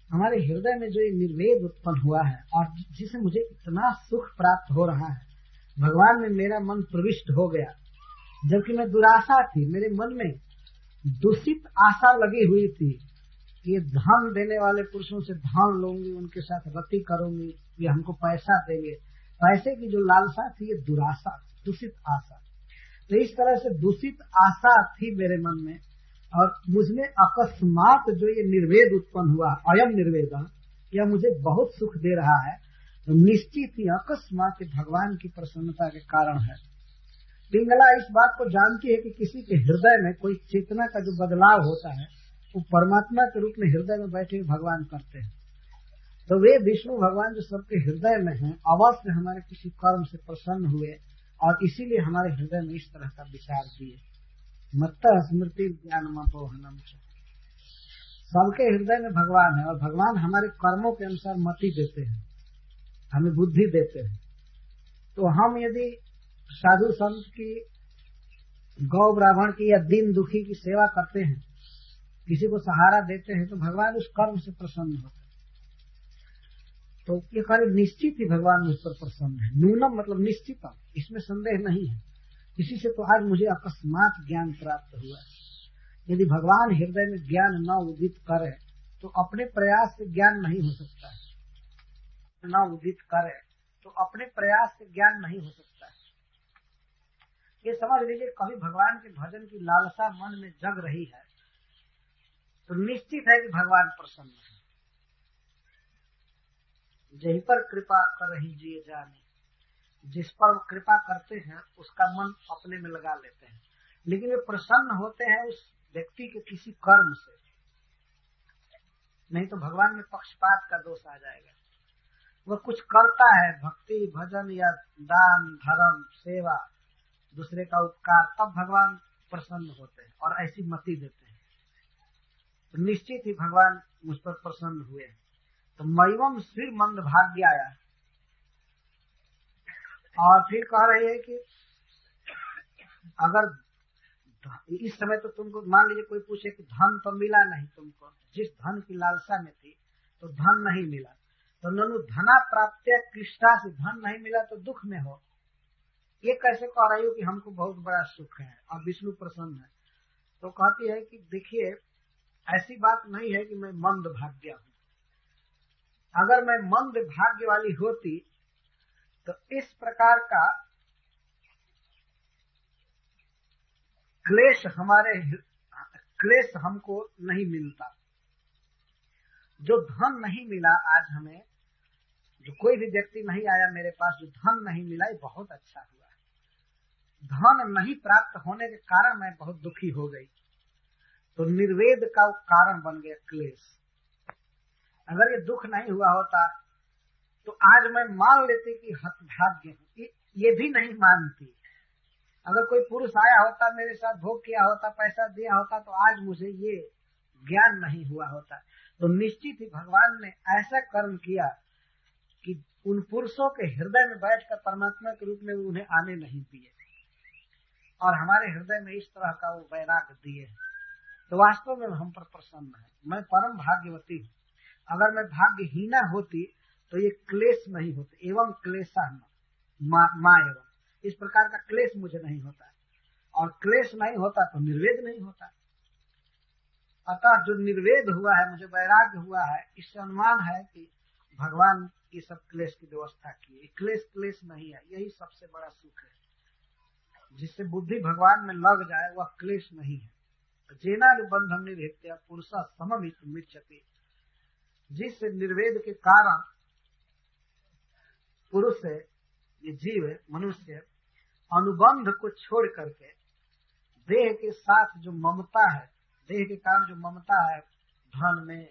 हमारे हृदय में जो ये निर्वेद उत्पन्न हुआ है और जिसे मुझे इतना सुख प्राप्त हो रहा है, भगवान में मेरा मन प्रविष्ट हो गया, जबकि मैं दुराशा थी, मेरे मन में दूषित आशा लगी हुई थी कि ये धन देने वाले पुरुषों से धन लूंगी, उनके साथ रति करूंगी, ये हमको पैसा देंगे, पैसे की जो लालसा थी, ये दुराशा, दूषित आशा। तो इस तरह से दूषित आशा थी मेरे मन में, और मुझमें अकस्मात जो ये निर्वेद उत्पन्न हुआ, अयम निर्वेद, यह मुझे बहुत सुख दे रहा है, तो निश्चित ही अकस्मात भगवान की प्रसन्नता के कारण है। पिंगला इस बात को जानती है कि किसी के हृदय में कोई चेतना का जो बदलाव होता है वो परमात्मा के रूप में हृदय में बैठे हुए भगवान करते हैं। तो वे विष्णु भगवान जो सबके हृदय में हैं, अवश्य हमारे किसी कर्म से प्रसन्न हुए और इसीलिए हमारे हृदय में इस तरह का विचार दिए। मत्तः स्मृति ज्ञानमपोहनम। सबके हृदय में भगवान है और भगवान हमारे कर्मों के अनुसार मति देते हैं, हमें बुद्धि देते हैं। तो हम यदि साधु संत की, गौ ब्राह्मण की या दीन दुखी की सेवा करते हैं, किसी को सहारा देते हैं, तो भगवान उस कर्म से प्रसन्न होते हैं। तो ये कार्य निश्चित ही भगवान मुझ पर प्रसन्न है। नूनम मतलब निश्चितम, इसमें संदेह नहीं है। इसी से तो आज मुझे अकस्मात ज्ञान प्राप्त हुआ। यदि भगवान हृदय में ज्ञान न उदित करे तो अपने प्रयास से ज्ञान नहीं हो सकता है। न उदित करे तो अपने प्रयास से ज्ञान नहीं हो सकता है। ये समझ लीजिए, कभी भगवान के भजन की लालसा मन में जग रही है तो निश्चित है कि भगवान प्रसन्न है। जही पर कृपा कर रही जिए जाने, जिस पर कृपा करते हैं उसका मन अपने में लगा लेते हैं। लेकिन वे प्रसन्न होते हैं उस व्यक्ति के किसी कर्म से, नहीं तो भगवान में पक्षपात का दोष आ जाएगा। वह कुछ करता है, भक्ति भजन या दान धर्म सेवा, दूसरे का उपकार, तब भगवान प्रसन्न होते हैं और ऐसी मति देते हैं। तो निश्चित ही भगवान मुझ पर प्रसन्न हुए हैं। तो मैवम श्री मंद भाग्य आया और फिर कह रहे हैं कि अगर इस समय तो तुमको, मान लीजिए कोई पूछे कि धन तो मिला नहीं तुमको, जिस धन की लालसा में थी तो धन नहीं मिला, तो ननु धना प्राप्त कृष्णा से धन नहीं मिला तो दुख में हो। ये कैसे कह रही हो कि हमको बहुत बड़ा सुख है और विष्णु प्रसन्न है? तो कहती है कि देखिए, ऐसी बात नहीं है कि मैं मंद भाग्य हूँ। अगर मैं मंद भाग्य वाली होती तो इस प्रकार का क्लेश हमको नहीं मिलता। जो धन नहीं मिला आज हमें, जो कोई भी व्यक्ति नहीं आया मेरे पास, जो धन नहीं मिला, ये बहुत अच्छा हुआ। धन नहीं प्राप्त होने के कारण मैं बहुत दुखी हो गई, तो निर्वेद का कारण बन गया क्लेश। अगर ये दुख नहीं हुआ होता तो आज मैं मान लेती कि हतभाग्य हूँ, ये भी नहीं मानती। अगर कोई पुरुष आया होता, मेरे साथ भोग किया होता, पैसा दिया होता, तो आज मुझे ये ज्ञान नहीं हुआ होता। तो निश्चित ही भगवान ने ऐसा कर्म किया कि उन पुरुषों के हृदय में बैठकर परमात्मा के रूप में उन्हें आने नहीं दिए और हमारे हृदय में इस तरह का वो वैराग्य दिए। तो वास्तव में हम पर प्रसन्न है। मैं परम भाग्यवती हूँ। अगर मैं भाग्यहीना होती तो ये क्लेश नहीं होते। एवं क्लेशा माँ एवं, इस प्रकार का क्लेश मुझे नहीं होता, और क्लेश नहीं होता तो निर्वेद नहीं होता। अतः जो निर्वेद हुआ है, मुझे वैराग्य हुआ है, इससे अनुमान है कि भगवान ये सब क्लेश की व्यवस्था की। क्लेश नहीं है, यही सबसे बड़ा सुख है। जिससे बुद्धि भगवान में लग जाए वह क्लेश नहीं है। जेना निबंधम निर्हित्या पुरुषा सममित मिच्छति, जिस निर्वेद के कारण पुरुष से, ये जीव मनुष्य अनुबंध को छोड़ करके देह के साथ जो ममता है, देह के कारण जो ममता है, धन में,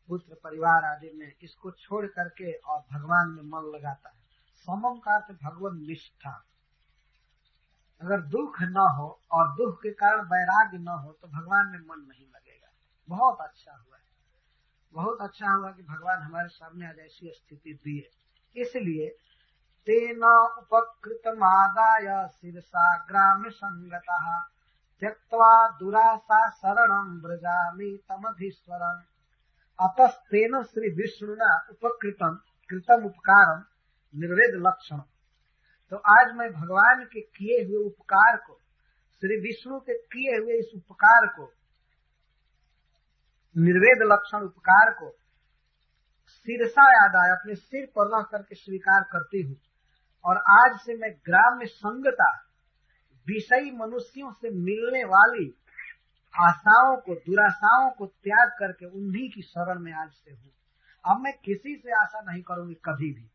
पुत्र परिवार आदि में, इसको छोड़ करके और भगवान में मन लगाता है। समम का अर्थ भगवान निष्ठा। अगर दुख न हो और दुख के कारण वैराग्य न हो तो भगवान में मन नहीं लगेगा। बहुत अच्छा हुआ है, बहुत अच्छा हुआ कि भगवान हमारे सामने आज ऐसी स्थिति दी है। इसलिए तेना उपकृतमादाय शिरसा ग्राम संगतः त्यक्त्वा दुरासा शरणं व्रजामि तमधीश्वरम्। अतस्तेन श्री विष्णुना उपकृतम कृतम उपकारम निर्वेद लक्षण। तो आज मैं भगवान के किए हुए उपकार को, श्री विष्णु के किए हुए इस उपकार को, निर्वेद लक्षण उपकार को शिरसा याद आया, अपने सिर पर रख करके स्वीकार करती हूँ। और आज से मैं ग्राम्य संगता, विषयी मनुष्यों से मिलने वाली आशाओं को, दुराशाओं को त्याग करके उन्हीं की शरण में आज से हूँ। अब मैं किसी से आशा नहीं करूंगी, कभी भी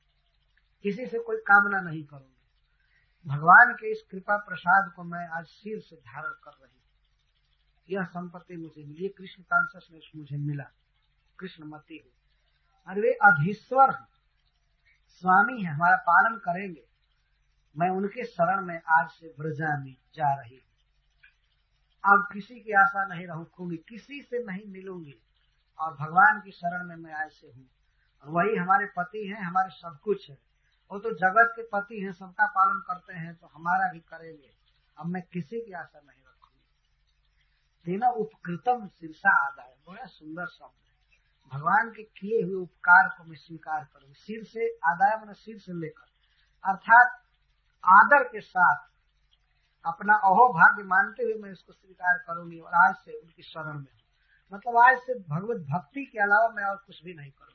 किसी से कोई कामना नहीं करूंगी। भगवान के इस कृपा प्रसाद को मैं आज सिर से धारण कर रही हूँ। यह संपत्ति मुझे मिली, ये कृष्ण कॉन्शियसनेस मुझे मिला, कृष्णमती हूँ, और वे अधीश्वर हैं, स्वामी है, हमारा पालन करेंगे। मैं उनके शरण में आज से ब्रजामी जा रही हूँ। अब किसी की आशा नहीं रखूंगी, किसी से नहीं मिलूंगी, और भगवान की शरण में मैं आज से हूँ। और वही हमारे पति हैं, हमारे सब कुछ है। वो तो जगत के पति हैं, सबका पालन करते हैं, तो हमारा भी करेंगे। अब मैं किसी की आशा नहीं रखूंगी। तेना उपकृतम शीर्षा आदाय, बड़ा सुंदर शब्द है। भगवान के किए हुए उपकार को मैं स्वीकार करूंगी। सिर से आदाय मैंने सिर से लेकर, अर्थात आदर के साथ अपना अहोभाग्य मानते हुए मैं इसको स्वीकार करूंगी, और आज से उनकी शरण में हूँ। मतलब आज से भगवत भक्ति के अलावा मैं और कुछ भी नहीं करूंगी।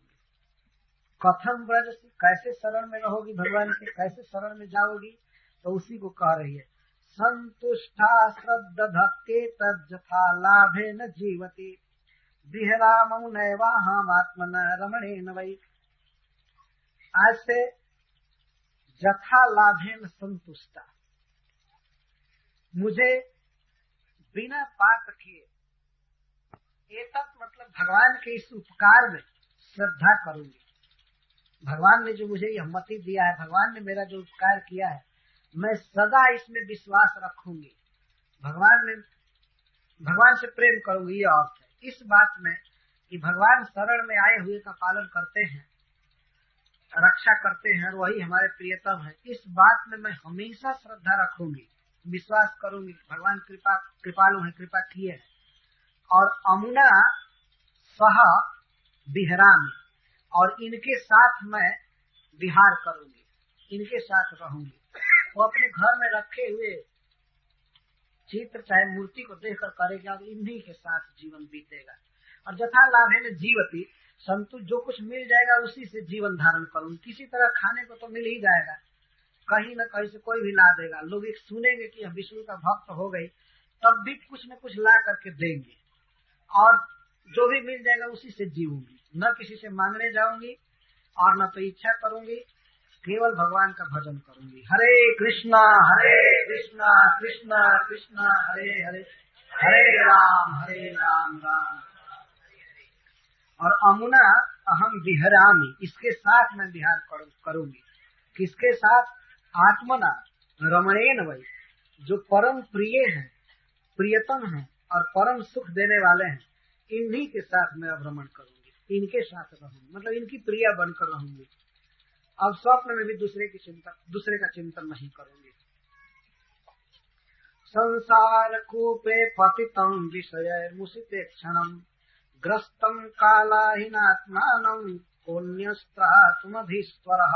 कथम ब्रज, कैसे शरण में रहोगी भगवान के, कैसे शरण में जाओगी, तो उसी को कह रही है। संतुष्टा श्रद्धा धत्ते तथा लाभे न जीवती विहरामौ नैवाहम आत्मन रमणेन वै। आज से जथा लाभेन संतुष्टा, मुझे बिना पाप किए, एतत् मतलब भगवान के इस उपकार में श्रद्धा करूंगी। भगवान ने जो मुझे यह मति दिया है, भगवान ने मेरा जो उपकार किया है, मैं सदा इसमें विश्वास रखूंगी। भगवान से प्रेम करूंगी, ये अर्थ है इस बात में कि भगवान शरण में आए हुए का पालन करते हैं, रक्षा करते हैं, और वही हमारे प्रियतम है। इस बात में मैं हमेशा श्रद्धा रखूंगी, विश्वास करूंगी। भगवान कृपालु है, कृपा किए है। और अमुना सह विहरामि, और इनके साथ मैं विहार करूंगी, इनके साथ रहूंगी। वो अपने घर में रखे हुए चित्र चाहे मूर्ति को देखकर करेगा, और इन्हीं के साथ जीवन बीतेगा। और जथा लाभे न जीवती, संतुष्ट जो कुछ मिल जाएगा उसी से जीवन धारण करूंगी। किसी तरह खाने को तो मिल ही जाएगा, कहीं न कहीं से कोई भी ला देगा। लोग एक सुनेंगे कि विष्णु का भक्त हो गई, तब भी कुछ न कुछ ला करके देंगे, और जो भी मिल जाएगा उसी से जीऊंगी। न किसी से मांगने जाऊंगी और न तो इच्छा करूंगी, केवल भगवान का भजन करूंगी। हरे कृष्णा कृष्णा कृष्णा हरे हरे, हरे राम राम। और अमुना अहम विहरामि, इसके साथ मैं विहार करूंगी। किसके साथ? आत्मना रमणेन वै, जो परम प्रिय हैं, प्रियतम हैं और परम सुख देने वाले हैं, इन्हीं के साथ मैं भ्रमण करूंगी, इनके साथ रहूंगी, मतलब इनकी प्रिया बनकर रहूंगी। अब स्वप्न में भी दूसरे का चिंतन नहीं करूंगी। संसार कूपे पतितं विषय मुसिते क्षणम ग्रस्तम कालाहीनात्मानं पुण्यस्त्रातुमधीश्वरः।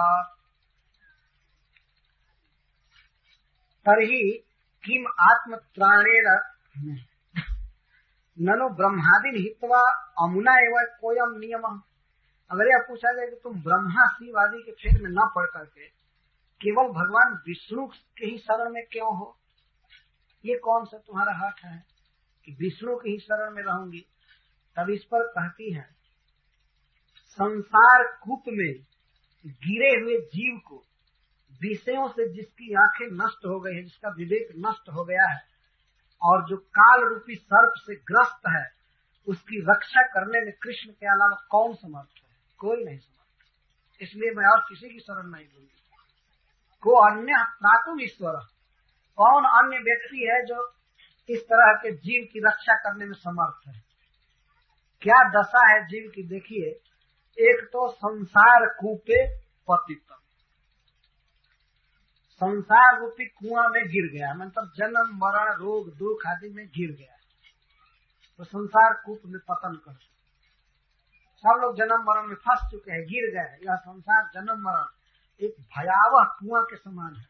तर्हि किम आत्मत्राणेन ननु ब्रह्मादि हित्वा अमुना एवं कोयम नियम। अगर यह पूछा जाए कि तुम ब्रह्मा शिव आदि के फेर में न पड़ करके केवल भगवान विष्णु के ही शरण में क्यों हो, ये कौन सा तुम्हारा हक है कि विष्णु के ही शरण में रहूंगी? तब इस पर कहती है, संसार कूप में गिरे हुए जीव को विषयों से जिसकी आंखें नष्ट हो गई है, जिसका विवेक नष्ट हो गया है, और जो काल रूपी सर्प से ग्रस्त है, उसकी रक्षा करने में कृष्ण के अलावा कौन समर्थ है? कोई नहीं समर्थ। इसलिए मैं और किसी की शरण नहीं लूंगी। को अन्य प्रातुम ईश्वर, कौन अन्य व्यक्ति है जो इस तरह के जीव की रक्षा करने में समर्थ है? क्या दशा है जीव की, देखिए। एक तो संसार कूपे पतितम, संसार रूपी कुआं में गिर गया, मतलब जन्म मरण रोग दुख आदि में गिर गया, तो संसार कूप में पतन कर। सब लोग जन्म मरण में फंस चुके हैं, गिर गए। यह संसार जन्म मरण एक भयावह कुआं के समान है।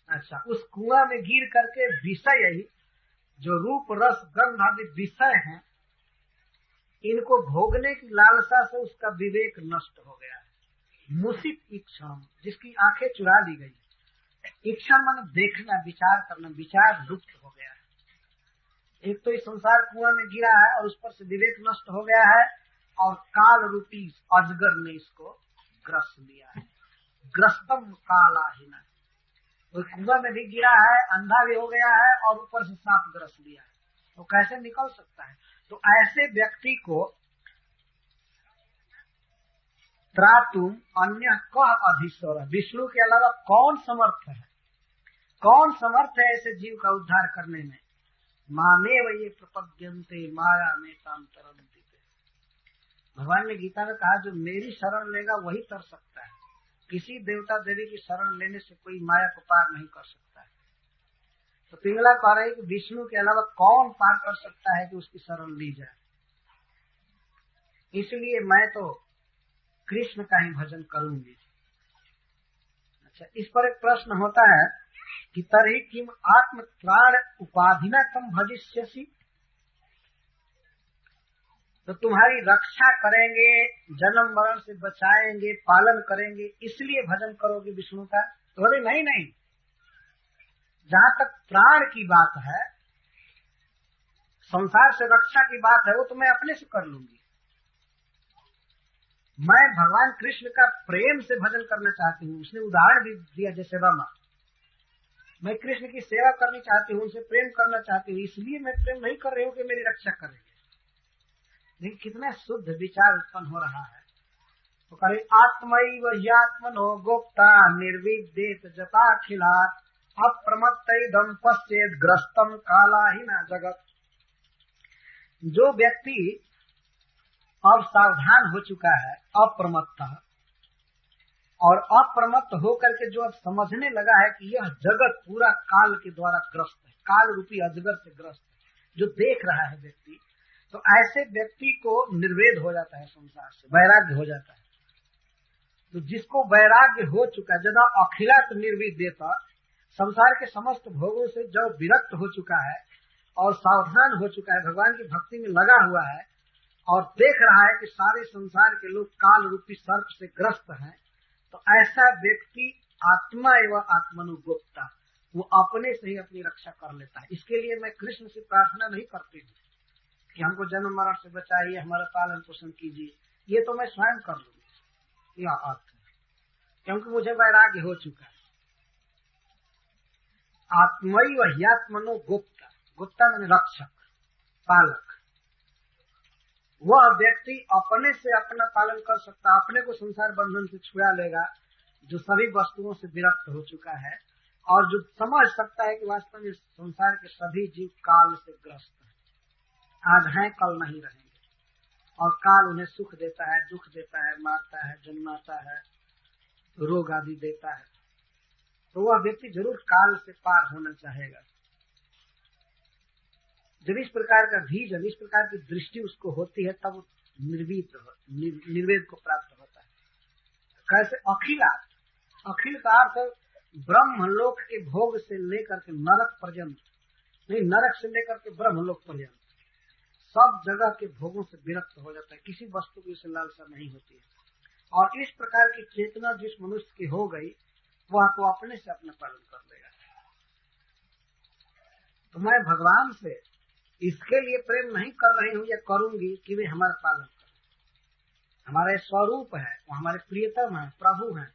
अच्छा, उस कुआं में गिर करके विषय ही जो रूप रस गंध आदि विषय हैं, इनको भोगने की लालसा से उसका विवेक नष्ट हो गया है। मुसित इच्छा, जिसकी आंखें चुरा ली गई। इच्छा मन देखना, विचार करना, विचार लुप्त हो गया है। एक तो इस संसार कुआं में गिरा है और उस पर से विवेक नष्ट हो गया है, और काल रूपी अजगर ने इसको ग्रस्त लिया है। ग्रस्तम कालाहीना, कोई कुआं में भी गिरा है, अंधा भी हो गया है और ऊपर से सांप ग्रस लिया है, तो कैसे निकल सकता है? तो ऐसे व्यक्ति को त्रातुम अन्य कह अधीश्वर, विष्णु के अलावा कौन समर्थ है, कौन समर्थ है ऐसे जीव का उद्धार करने में? मामेव ये प्रपद्यन्ते माया में ताम तरन्ति। भगवान ने गीता में कहा जो मेरी शरण लेगा वही तर सकता है, किसी देवता देवी की शरण लेने से कोई माया को पार नहीं कर सकता है। तो पिंगला कह रहे कि विष्णु के अलावा कौन पार कर सकता है कि उसकी शरण ली जाए, इसलिए मैं तो कृष्ण का ही भजन करूंगी। अच्छा, इस पर एक प्रश्न होता है कि तर्हि किम आत्म त्राण उपाधिना कम भजिष्यसि, तो तुम्हारी रक्षा करेंगे, जन्म मरण से बचाएंगे, पालन करेंगे, इसलिए भजन करोगे विष्णु का? तो बोले नहीं नहीं, जहां तक प्राण की बात है, संसार से रक्षा की बात है, वो तो मैं अपने से कर लूंगी। मैं भगवान कृष्ण का प्रेम से भजन करना चाहती हूँ। उसने उदाहरण भी दिया जैसे रमा, मैं कृष्ण की सेवा करनी चाहती हूँ, उनसे प्रेम करना चाहती हूँ, इसलिए मैं प्रेम नहीं कर रही हूँ कि मेरी रक्षा करेंगे। लेकिन कितना शुद्ध विचार उत्पन्न हो रहा है। तो करे आत्मैव ह्यात्मनो गोप्ता निर्विद्येत जताखिलात् अप्रमत्तैदं पश्येत् ग्रस्तम कालाहीना जगत। जो व्यक्ति अब सावधान हो चुका है, अप्रमत्त, और अप्रमत्त होकर के जो अब समझने लगा है कि यह जगत पूरा काल के द्वारा ग्रस्त है, काल रूपी अजगर से ग्रस्त है, जो देख रहा है व्यक्ति, तो ऐसे व्यक्ति को निर्वेद हो जाता है, संसार से वैराग्य हो जाता है। तो जिसको वैराग्य हो चुका है, जदा अखिलात निर्विद्येत, संसार के समस्त भोगों से जब विरक्त हो चुका है और सावधान हो चुका है, भगवान की भक्ति में लगा हुआ है और देख रहा है कि सारे संसार के लोग काल रूपी सर्प से ग्रस्त हैं, तो ऐसा व्यक्ति आत्मा एवं आत्मनुगुप्ता, वो अपने से ही अपनी रक्षा कर लेता है। इसके लिए मैं कृष्ण से प्रार्थना नहीं करती हूँ कि हमको जन्म मरण से बचाइए, हमारा पालन पोषण कीजिए, ये तो मैं स्वयं कर लूंगी, यह अर्थ है, क्योंकि मुझे वैराग्य हो चुका है। आत्मैव ह्यात्मनो गुप्ता, गुप्ता मैंने रक्षक, पालक, वह व्यक्ति अपने से अपना पालन कर सकता है, अपने को संसार बंधन से छुड़ा लेगा, जो सभी वस्तुओं से विरक्त हो चुका है और जो समझ सकता है कि वास्तव में संसार के सभी जीव काल से ग्रस्त हैं, आज हैं कल नहीं रहेंगे, और काल उन्हें सुख देता है, दुख देता है, मारता है, जन्माता है, रोग आदि देता है। तो वह व्यक्ति जरूर काल से पार होना चाहेगा। जब इस प्रकार का विजन, इस प्रकार की दृष्टि उसको होती है, तब निर्वेद को प्राप्त होता है। कैसे? अखिलात, अखिल का अर्थ ब्रह्मलोक के भोग से लेकर के नरक पर्यंत, नहीं, नरक से लेकर के ब्रह्मलोक पर्यंत सब जगह के भोगों से विरक्त हो जाता है, किसी वस्तु की उसे लालसा नहीं होती है। और इस प्रकार की चेतना जिस मनुष्य की हो गई, वह तो अपने से अपना पालन कर लेगा। तो मैं भगवान से इसके लिए प्रेम नहीं कर रही हूँ या करूंगी कि वे हमारा पालन करें, हमारे स्वरूप है, वो हमारे प्रियतम है, प्रभु हैं,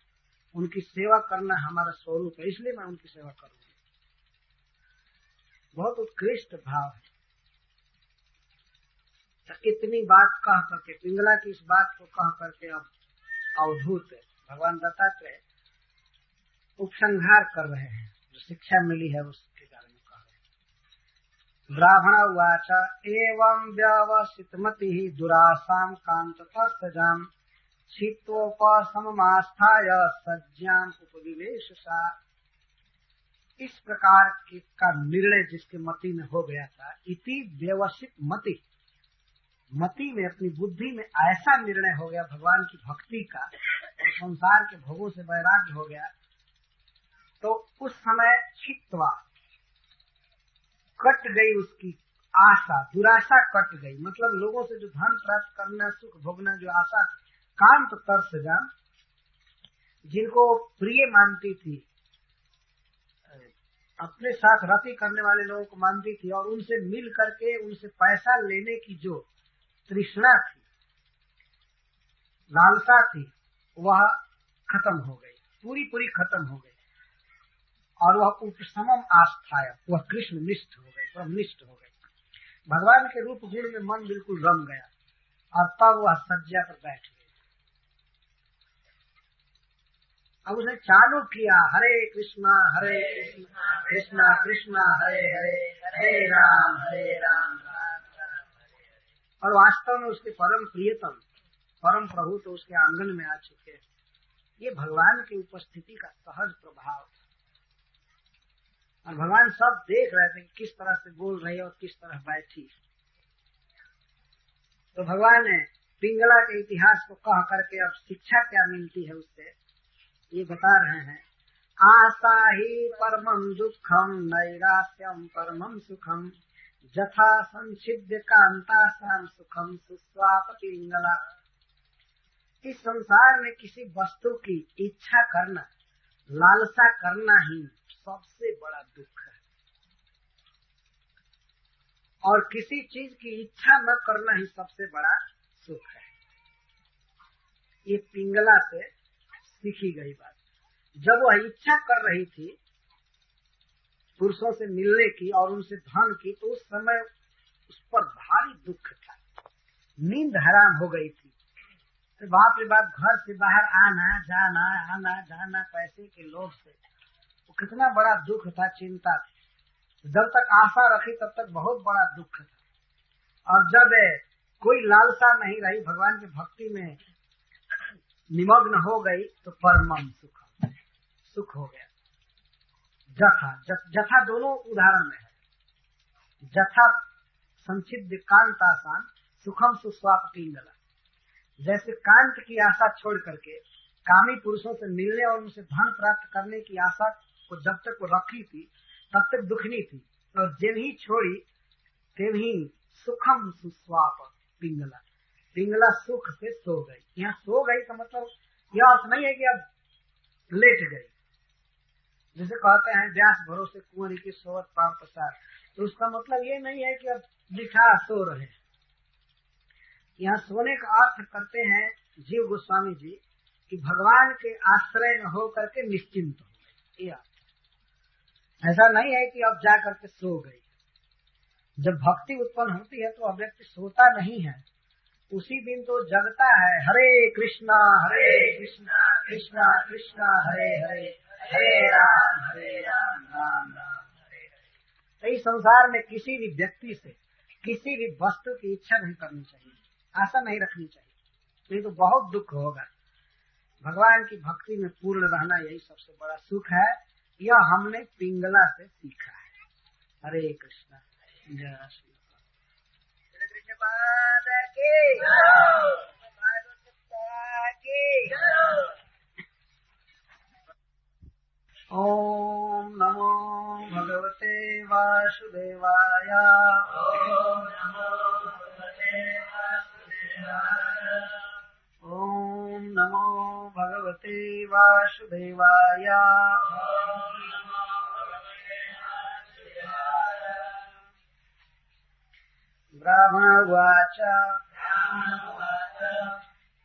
उनकी सेवा करना हमारा स्वरूप है, इसलिए मैं उनकी सेवा करूंगी। बहुत उत्कृष्ट भाव है। तो इतनी बात कह करके, पिंगला की इस बात को कह करके अब अवधूत भगवान दत्तात्रेय उपसंहार कर रहे हैं, जो शिक्षा मिली है उसके बारे में कह रहे हैं। ब्राह्मण उवाच एवं व्यवसितमति दुरासाम कांततस्तजाम छित्तोपसममास्थाय सज्जाम उपविवेशसा। इस प्रकार का निर्णय जिसके मति में हो गया था, इति व्यवसित मति, मति में, अपनी बुद्धि में ऐसा निर्णय हो गया भगवान की भक्ति का और संसार के भोगों से वैराग्य हो गया, तो उस समय छित्वा, कट गई उसकी आशा, दुराशा कट गई, मतलब लोगों से जो धन प्राप्त करना, सुख भोगना जो आशा, कांत तरसजाम, जिनको प्रिय मानती थी, अपने साथ रति करने वाले लोगों को मानती थी और उनसे मिल करके उनसे पैसा लेने की जो तृष्णा थी, लालसा थी, वह खत्म हो गई, पूरी पूरी खत्म हो गई। और वह उपशमम आस्थाय, वह कृष्ण निष्ठ हो गई, ब्रह्मनिष्ठ हो गई। भगवान के रूप गुण में मन बिल्कुल रम गया और तब वह सज्जा पर बैठ गई। अब उसने चालू किया हरे कृष्णा कृष्णा कृष्णा हरे हरे, हरे राम और वास्तव में उसके परम प्रियतम परम प्रभु तो उसके आंगन में आ चुके हैं। ये भगवान की उपस्थिति का सहज प्रभाव था और भगवान सब देख रहे थे कि किस तरह से बोल रही है और किस तरह बैठी। तो भगवान ने पिंगला के इतिहास को कह करके अब शिक्षा क्या मिलती है उससे ये बता रहे हैं। आशा ही परमं दुखम नैराश्यम परमं सुखम जथा संचिद्य कांतासाम सुखम सुस्वाप पिंगला। इस संसार में किसी वस्तु की इच्छा करना, लालसा करना ही सबसे बड़ा दुख है और किसी चीज की इच्छा न करना ही सबसे बड़ा सुख है। ये पिंगला से सीखी गई बात। जब वह इच्छा कर रही थी पुरुषों से मिलने की और उनसे धन की, तो उस समय उस पर भारी दुख था, नींद हराम हो गई थी। तो बाप रे बाप घर से बाहर आना जाना पैसे के लोभ से, वो कितना बड़ा दुख था, चिंता थी। जब तक आशा रखी तब तक बहुत बड़ा दुख था और जब कोई लालसा नहीं रही, भगवान की भक्ति में निमग्न हो गई तो परमम सुख हो गया। जथा दोनों उदाहरण में है। जथा संचिद्य कांतासान सुखम सुस्वाप पिंगला। जैसे कांत की आशा छोड़ करके कामी पुरुषों से मिलने और उनसे धन प्राप्त करने की आशा को जब तक वो रखी थी तब तक दुखनी थी, और जब ही छोड़ी तब ही सुखम सुस्वाप पिंगला, पिंगला सुख से सो गई। यहाँ सो गई का मतलब यह अर्थ नहीं है कि अब लेट गई, जैसे कहते हैं व्यास भरोसे कुंवरी की सोवत पांव पसार, तो उसका मतलब ये नहीं है कि अब लिखा सो रहे। यहाँ सोने का अर्थ करते हैं जीव गोस्वामी जी कि भगवान के आश्रय में हो करके निश्चिंत हो गए। ऐसा नहीं है कि अब जा करके सो गई। जब भक्ति उत्पन्न होती है तो अब व्यक्ति सोता नहीं है, उसी दिन तो जगता है। हरे कृष्णा कृष्णा कृष्णा हरे हरे, हरे राम राम राम हरे हरे। इस संसार में किसी भी व्यक्ति से किसी भी वस्तु की इच्छा नहीं करनी चाहिए, आशा नहीं रखनी चाहिए, नहीं तो बहुत दुख होगा। भगवान की भक्ति में पूर्ण रहना यही सबसे बड़ा सुख है। यह हमने पिंगला से सीखा है। हरे कृष्णा जय श्री कृष्ण पाद की ओम नमो भगवते वासुदेवाय। ओम नमो भगवते वासुदेवाय। ब्राह्मणवाच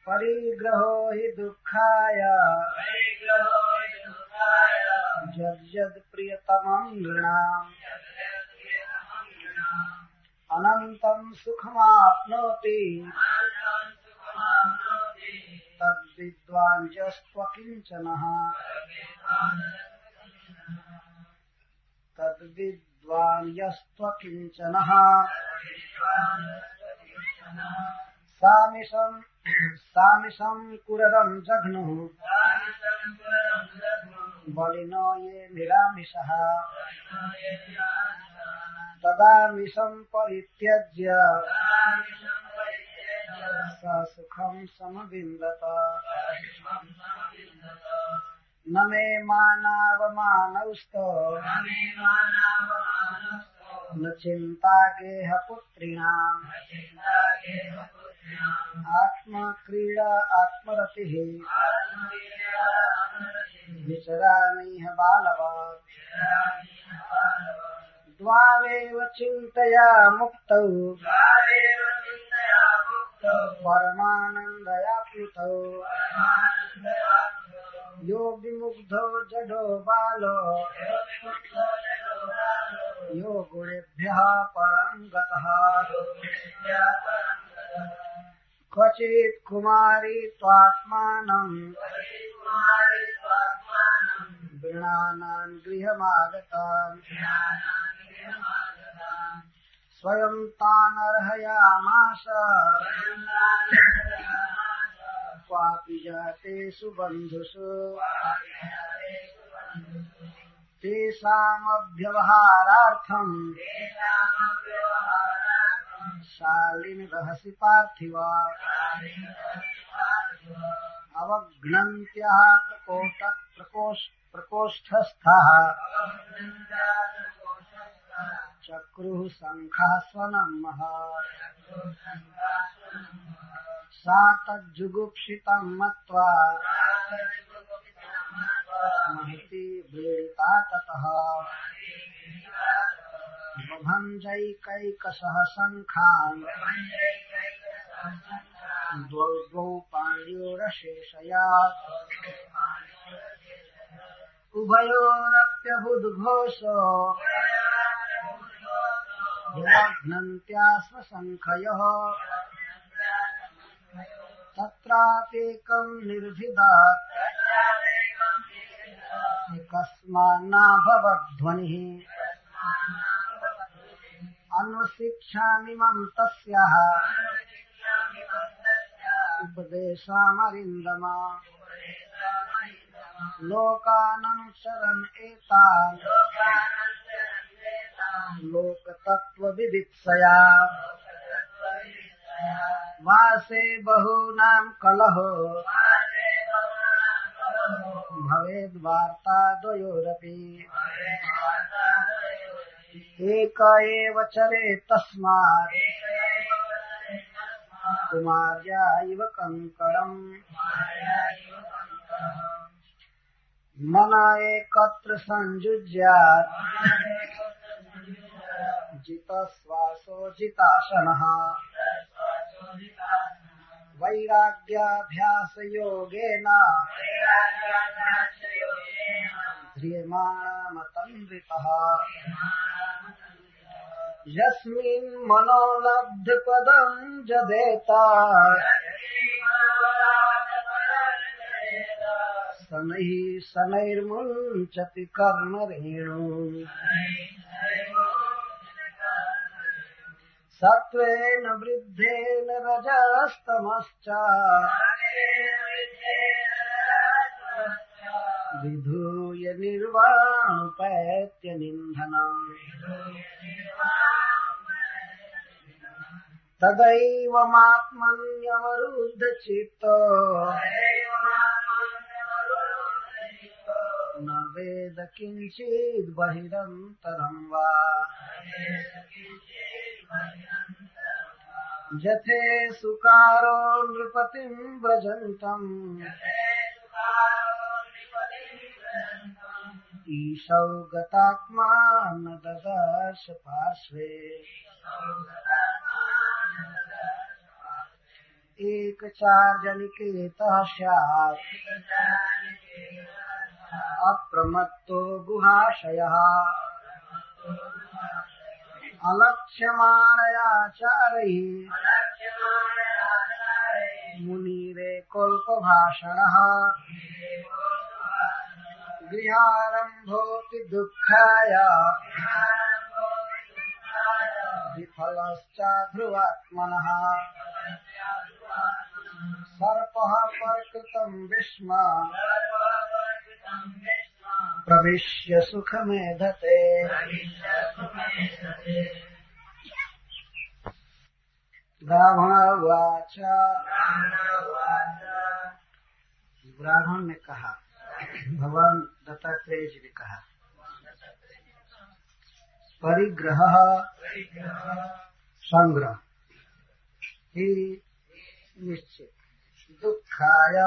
परिग्रहो हि दुःखाय यद्यद् प्रियतमं नृणाम् अनन्तं सुखमाप्नोति तद्विद्वान् यस्त्वकिञ्चनः। तद्विद्वान् यस्त्वकिञ्चनः। सामिषं कुररं जघ्नुः बलिनो ये निरामिषः। तदामिषं परित्यज्य स सुखं समविन्दत। न मे मानावमानौस्तो न चिन्ता गेह पुत्रिणाम्। आत्मक्रीडा आत्मरतिः विचरामिह बालवत्। द्वावेव चिन्तया मुक्तौ परमानन्दयाप्लुतौ। यो विमुग्धो जडो बालो यो गुणेभ्यः परं गतः क्वचित् कुमारी त्वात्मानं वृणानां गृहमागतान् स्वयं तान् अर्हयामास क्वापि जातेषु बन्धुषु तेषामभ्यवहारार्थं शालिनि रहसि पार्थिव अवघ्नन्त्यः प्रकोष्ठस्थः चक्रुः शङ्खः स्वनमः सा तज्जुगुप्सितं मत्वा महती व्रीडिता ततः बभञ्जैकैकशः शङ्खान् द्वौ द्वौ पाण्योरशेषयात् उभयोरप्यभूद्घोषो विलघ्नन्त्यास्म शङ्खयोः तत्राप्येकं निर्भिदात् कस्मान्नाभवद्ध्वनिः अन्वशिक्षामिमं तस्याः उपदेशामरिन्दम लोकाननुसरन् एतान् लोकतत्त्वविदित्सया वासे बहूनां कलहो भवेद्वार्ता द्वयोरपि एक एव चरेत् तस्मात् कुमार्या इव कंकणम् मन एकत्र संयुज्यात् जितश्वासो जिताशनः वैराग्याभ्यासयोगेन ध्रियमाणमतन्वितः यस्मिन् मनोलब्धपदं जदेत शनैः शनैर्मुञ्चति कर्मरेणुः सत्त्वेन वृद्धेन रजस्तमश्च विधूय निर्वाणोपैत्य निन्धनम् तदैवमात्मन्यवरुद्ध चित्तो न वेद किञ्चित् बहिरन्तरं वा जथे सुकारो नृपतिं व्रजन्तम् ईशौ गतात्मा न ददर्श पार्श्वे एकचार्जनिकेतः स्यात् अप्रमत्तो गुहाशयः अलक्ष्यमाणयाचारैः मुनिरेकोल्पभाषणः गृहारम्भोऽपि दुःखाय विफलश्चाध्रुवात्मनः सर्पः प्रकृतं विस्म प्रविश्य सुखमेधते। ब्राह्मणवाच ब्राह्मण ने कहा, भगवान दत्तात्रेय जी ने कहा, परिग्रह संग्रह ही निश्चित दुखाय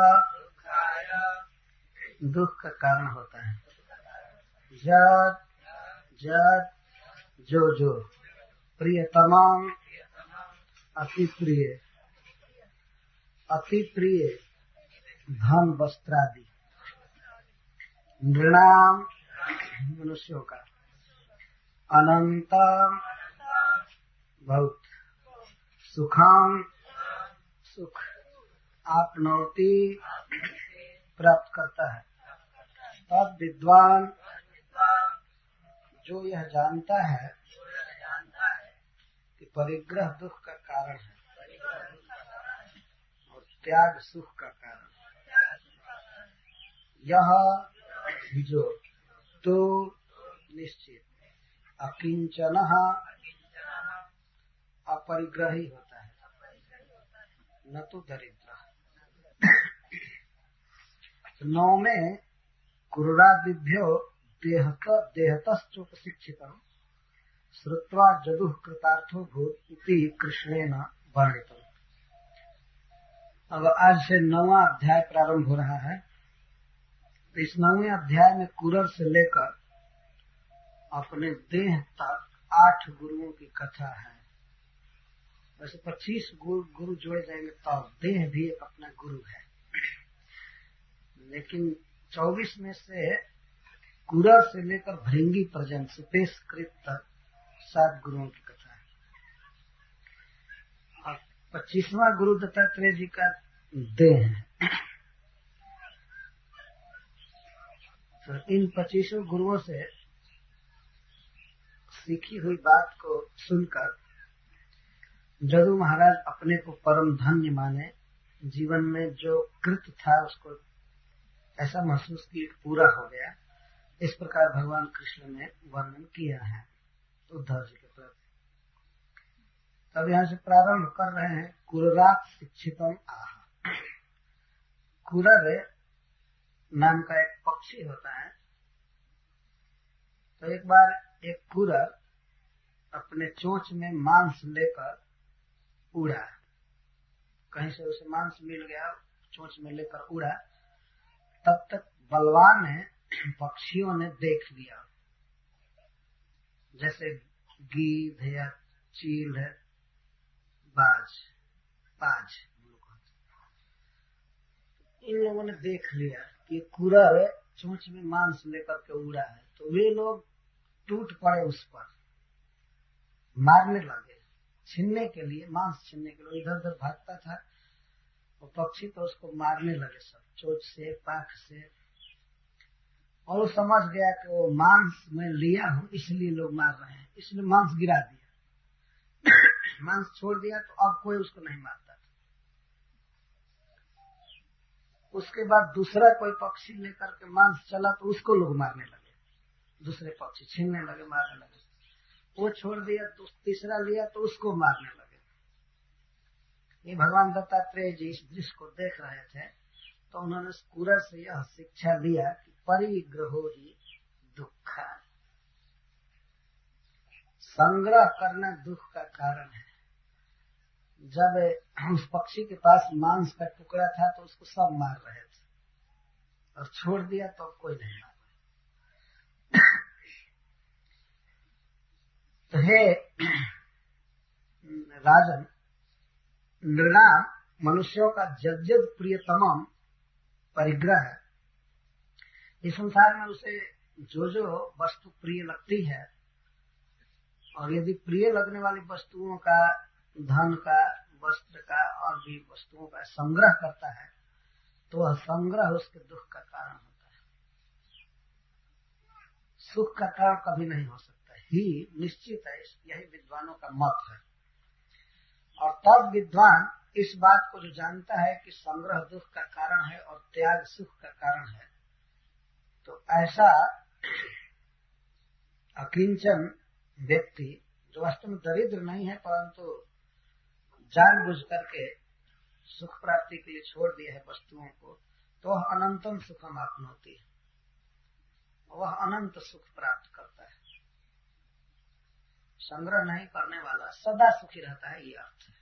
दुख का कारण होता है। जद जद जो जो प्रियतमम अति प्रिय धन वस्त्रादि नृणाम मनुष्यों का, अनंतम बहुत, सुखम सुख, आपनोति प्राप्त करता है। तब विद्वान जो यह जानता है कि परिग्रह दुख का कारण है और त्याग सुख का कारण, यह जो तो निश्चित अकिंचन अपरिग्रही होता है, न तो दरिद्र। 9 में कुरुरादिभ्यो देहतश्चोपशिक्षितम् श्रुत्वा जदुः कृतार्थो भूत् इति कृष्णेन वर्णितम्। अब आज से 9वां अध्याय प्रारंभ हो रहा है। तो इस 9वें अध्याय में कुरर से लेकर अपने देह तक 8 गुरुओं की कथा है। वैसे 25 गुरु जोड़े जाएंगे तो देह भी एक अपना गुरु है, लेकिन 24 में से कुरर से लेकर भृंगी पर्यंत सुपेशकृत तक 7 गुरुओं की कथा है। और 25वां गुरु दत्तात्रेय जी का देह है। तो इन 25 गुरुओं से सीखी हुई बात को सुनकर जदु महाराज अपने को परम धन्य माने, जीवन में जो कृत था उसको ऐसा महसूस कि पूरा हो गया। इस प्रकार भगवान कृष्ण ने वर्णन किया है उद्धव जी के प्रति। तब यहाँ से प्रारंभ कर रहे हैं। कुररात शिक्षितम आह। कुरर नाम का एक पक्षी होता है। तो एक बार एक कुरर अपने चोंच में मांस लेकर उड़ा, कहीं से उसे मांस मिल गया, चोंच में लेकर उड़ा। तब तक बलवान पक्षियों ने देख लिया, जैसे गीध या चील है, बाज, इन लोगों ने देख लिया कि कुरर चोंच में मांस लेकर के उड़ा है। तो वे लोग टूट पड़े उस पर, मारने लगे, छीनने के लिए, मांस छीनने के लिए। इधर उधर भागता था वो पक्षी, तो उसको मारने लगे सब, चोंच से, पाख से। और वो समझ गया कि वो मांस में लिया हूं इसलिए लोग मार रहे हैं, इसलिए मांस गिरा दिया। मांस छोड़ दिया तो अब कोई उसको नहीं मारता था। उसके बाद दूसरा कोई पक्षी लेकर के मांस चला तो उसको लोग मारने लगे, दूसरे पक्षी छीनने लगे, मारने लगे। वो छोड़ दिया तो तीसरा लिया तो उसको मारने लगे। ये भगवान दत्तात्रेय जी इस दृश्य को देख रहे थे, तो उन्होंने कुरर से यह शिक्षा लिया कि परिग्रहो ही दुख, संग्रह करना दुख का कारण है। जब उस पक्षी के पास मांस का टुकड़ा था तो उसको सब मार रहे थे, और छोड़ दिया तो कोई नहीं मार। तो हे राजन, नृणाम मनुष्यों का जज्जद प्रियतमम परिग्रह है। इस संसार में उसे जो जो वस्तु प्रिय लगती है, और यदि प्रिय लगने वाली वस्तुओं का, धन का, वस्त्र का और भी वस्तुओं का संग्रह करता है, तो वह संग्रह उसके दुख का कारण होता है। सुख का कारण कभी नहीं हो सकता ही निश्चित है, यही विद्वानों का मत है। और तब विद्वान इस बात को जो जानता है कि संग्रह दुख का कारण है और त्याग सुख का कारण है, तो ऐसा अकिंचन व्यक्ति जो वास्तव में दरिद्र नहीं है, परंतु जानबूझ करके सुख प्राप्ति के लिए छोड़ दिया है वस्तुओं को, तो वह अनंतम सुखम आपनोति है, वह अनंत सुख प्राप्त करता है। संग्रह नहीं करने वाला सदा सुखी रहता है, ये अर्थ है।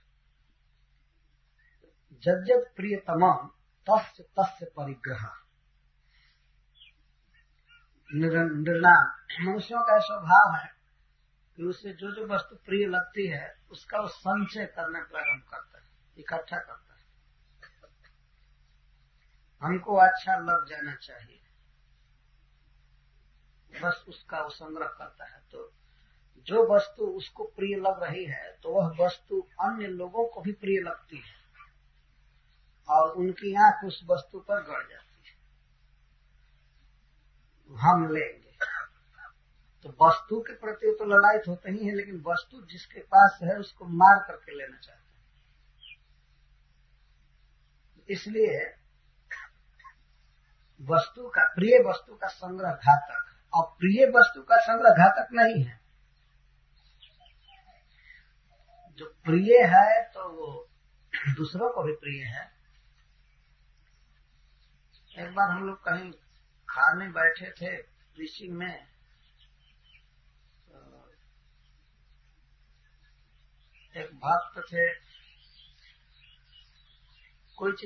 जज्जद प्रियतमम तस्य तस्य परिग्रह। निर्णाम मनुष्यों का स्वभाव है कि उसे जो जो वस्तु प्रिय लगती है उसका वो संचय करना प्रारंभ करता है, इकट्ठा करता है। हमको अच्छा लग जाना चाहिए, बस उसका वो संग्रह करता है। तो जो वस्तु उसको प्रिय लग रही है तो वह वस्तु अन्य लोगों को भी प्रिय लगती है और उनकी आंख उस वस्तु पर गड़ जाती है, हम लेंगे। तो वस्तु के प्रति तो ललायत होते ही है, लेकिन वस्तु जिसके पास है उसको मार करके लेना चाहते हैं। इसलिए वस्तु का, प्रिय वस्तु का संग्रह घातक, और प्रिय वस्तु का संग्रह घातक नहीं है। जो प्रिय है तो वो दूसरों को भी प्रिय है। एक बार हम लोग कहीं खाने बैठे थे ऋषि में, एक भक्त थे, कोई चीज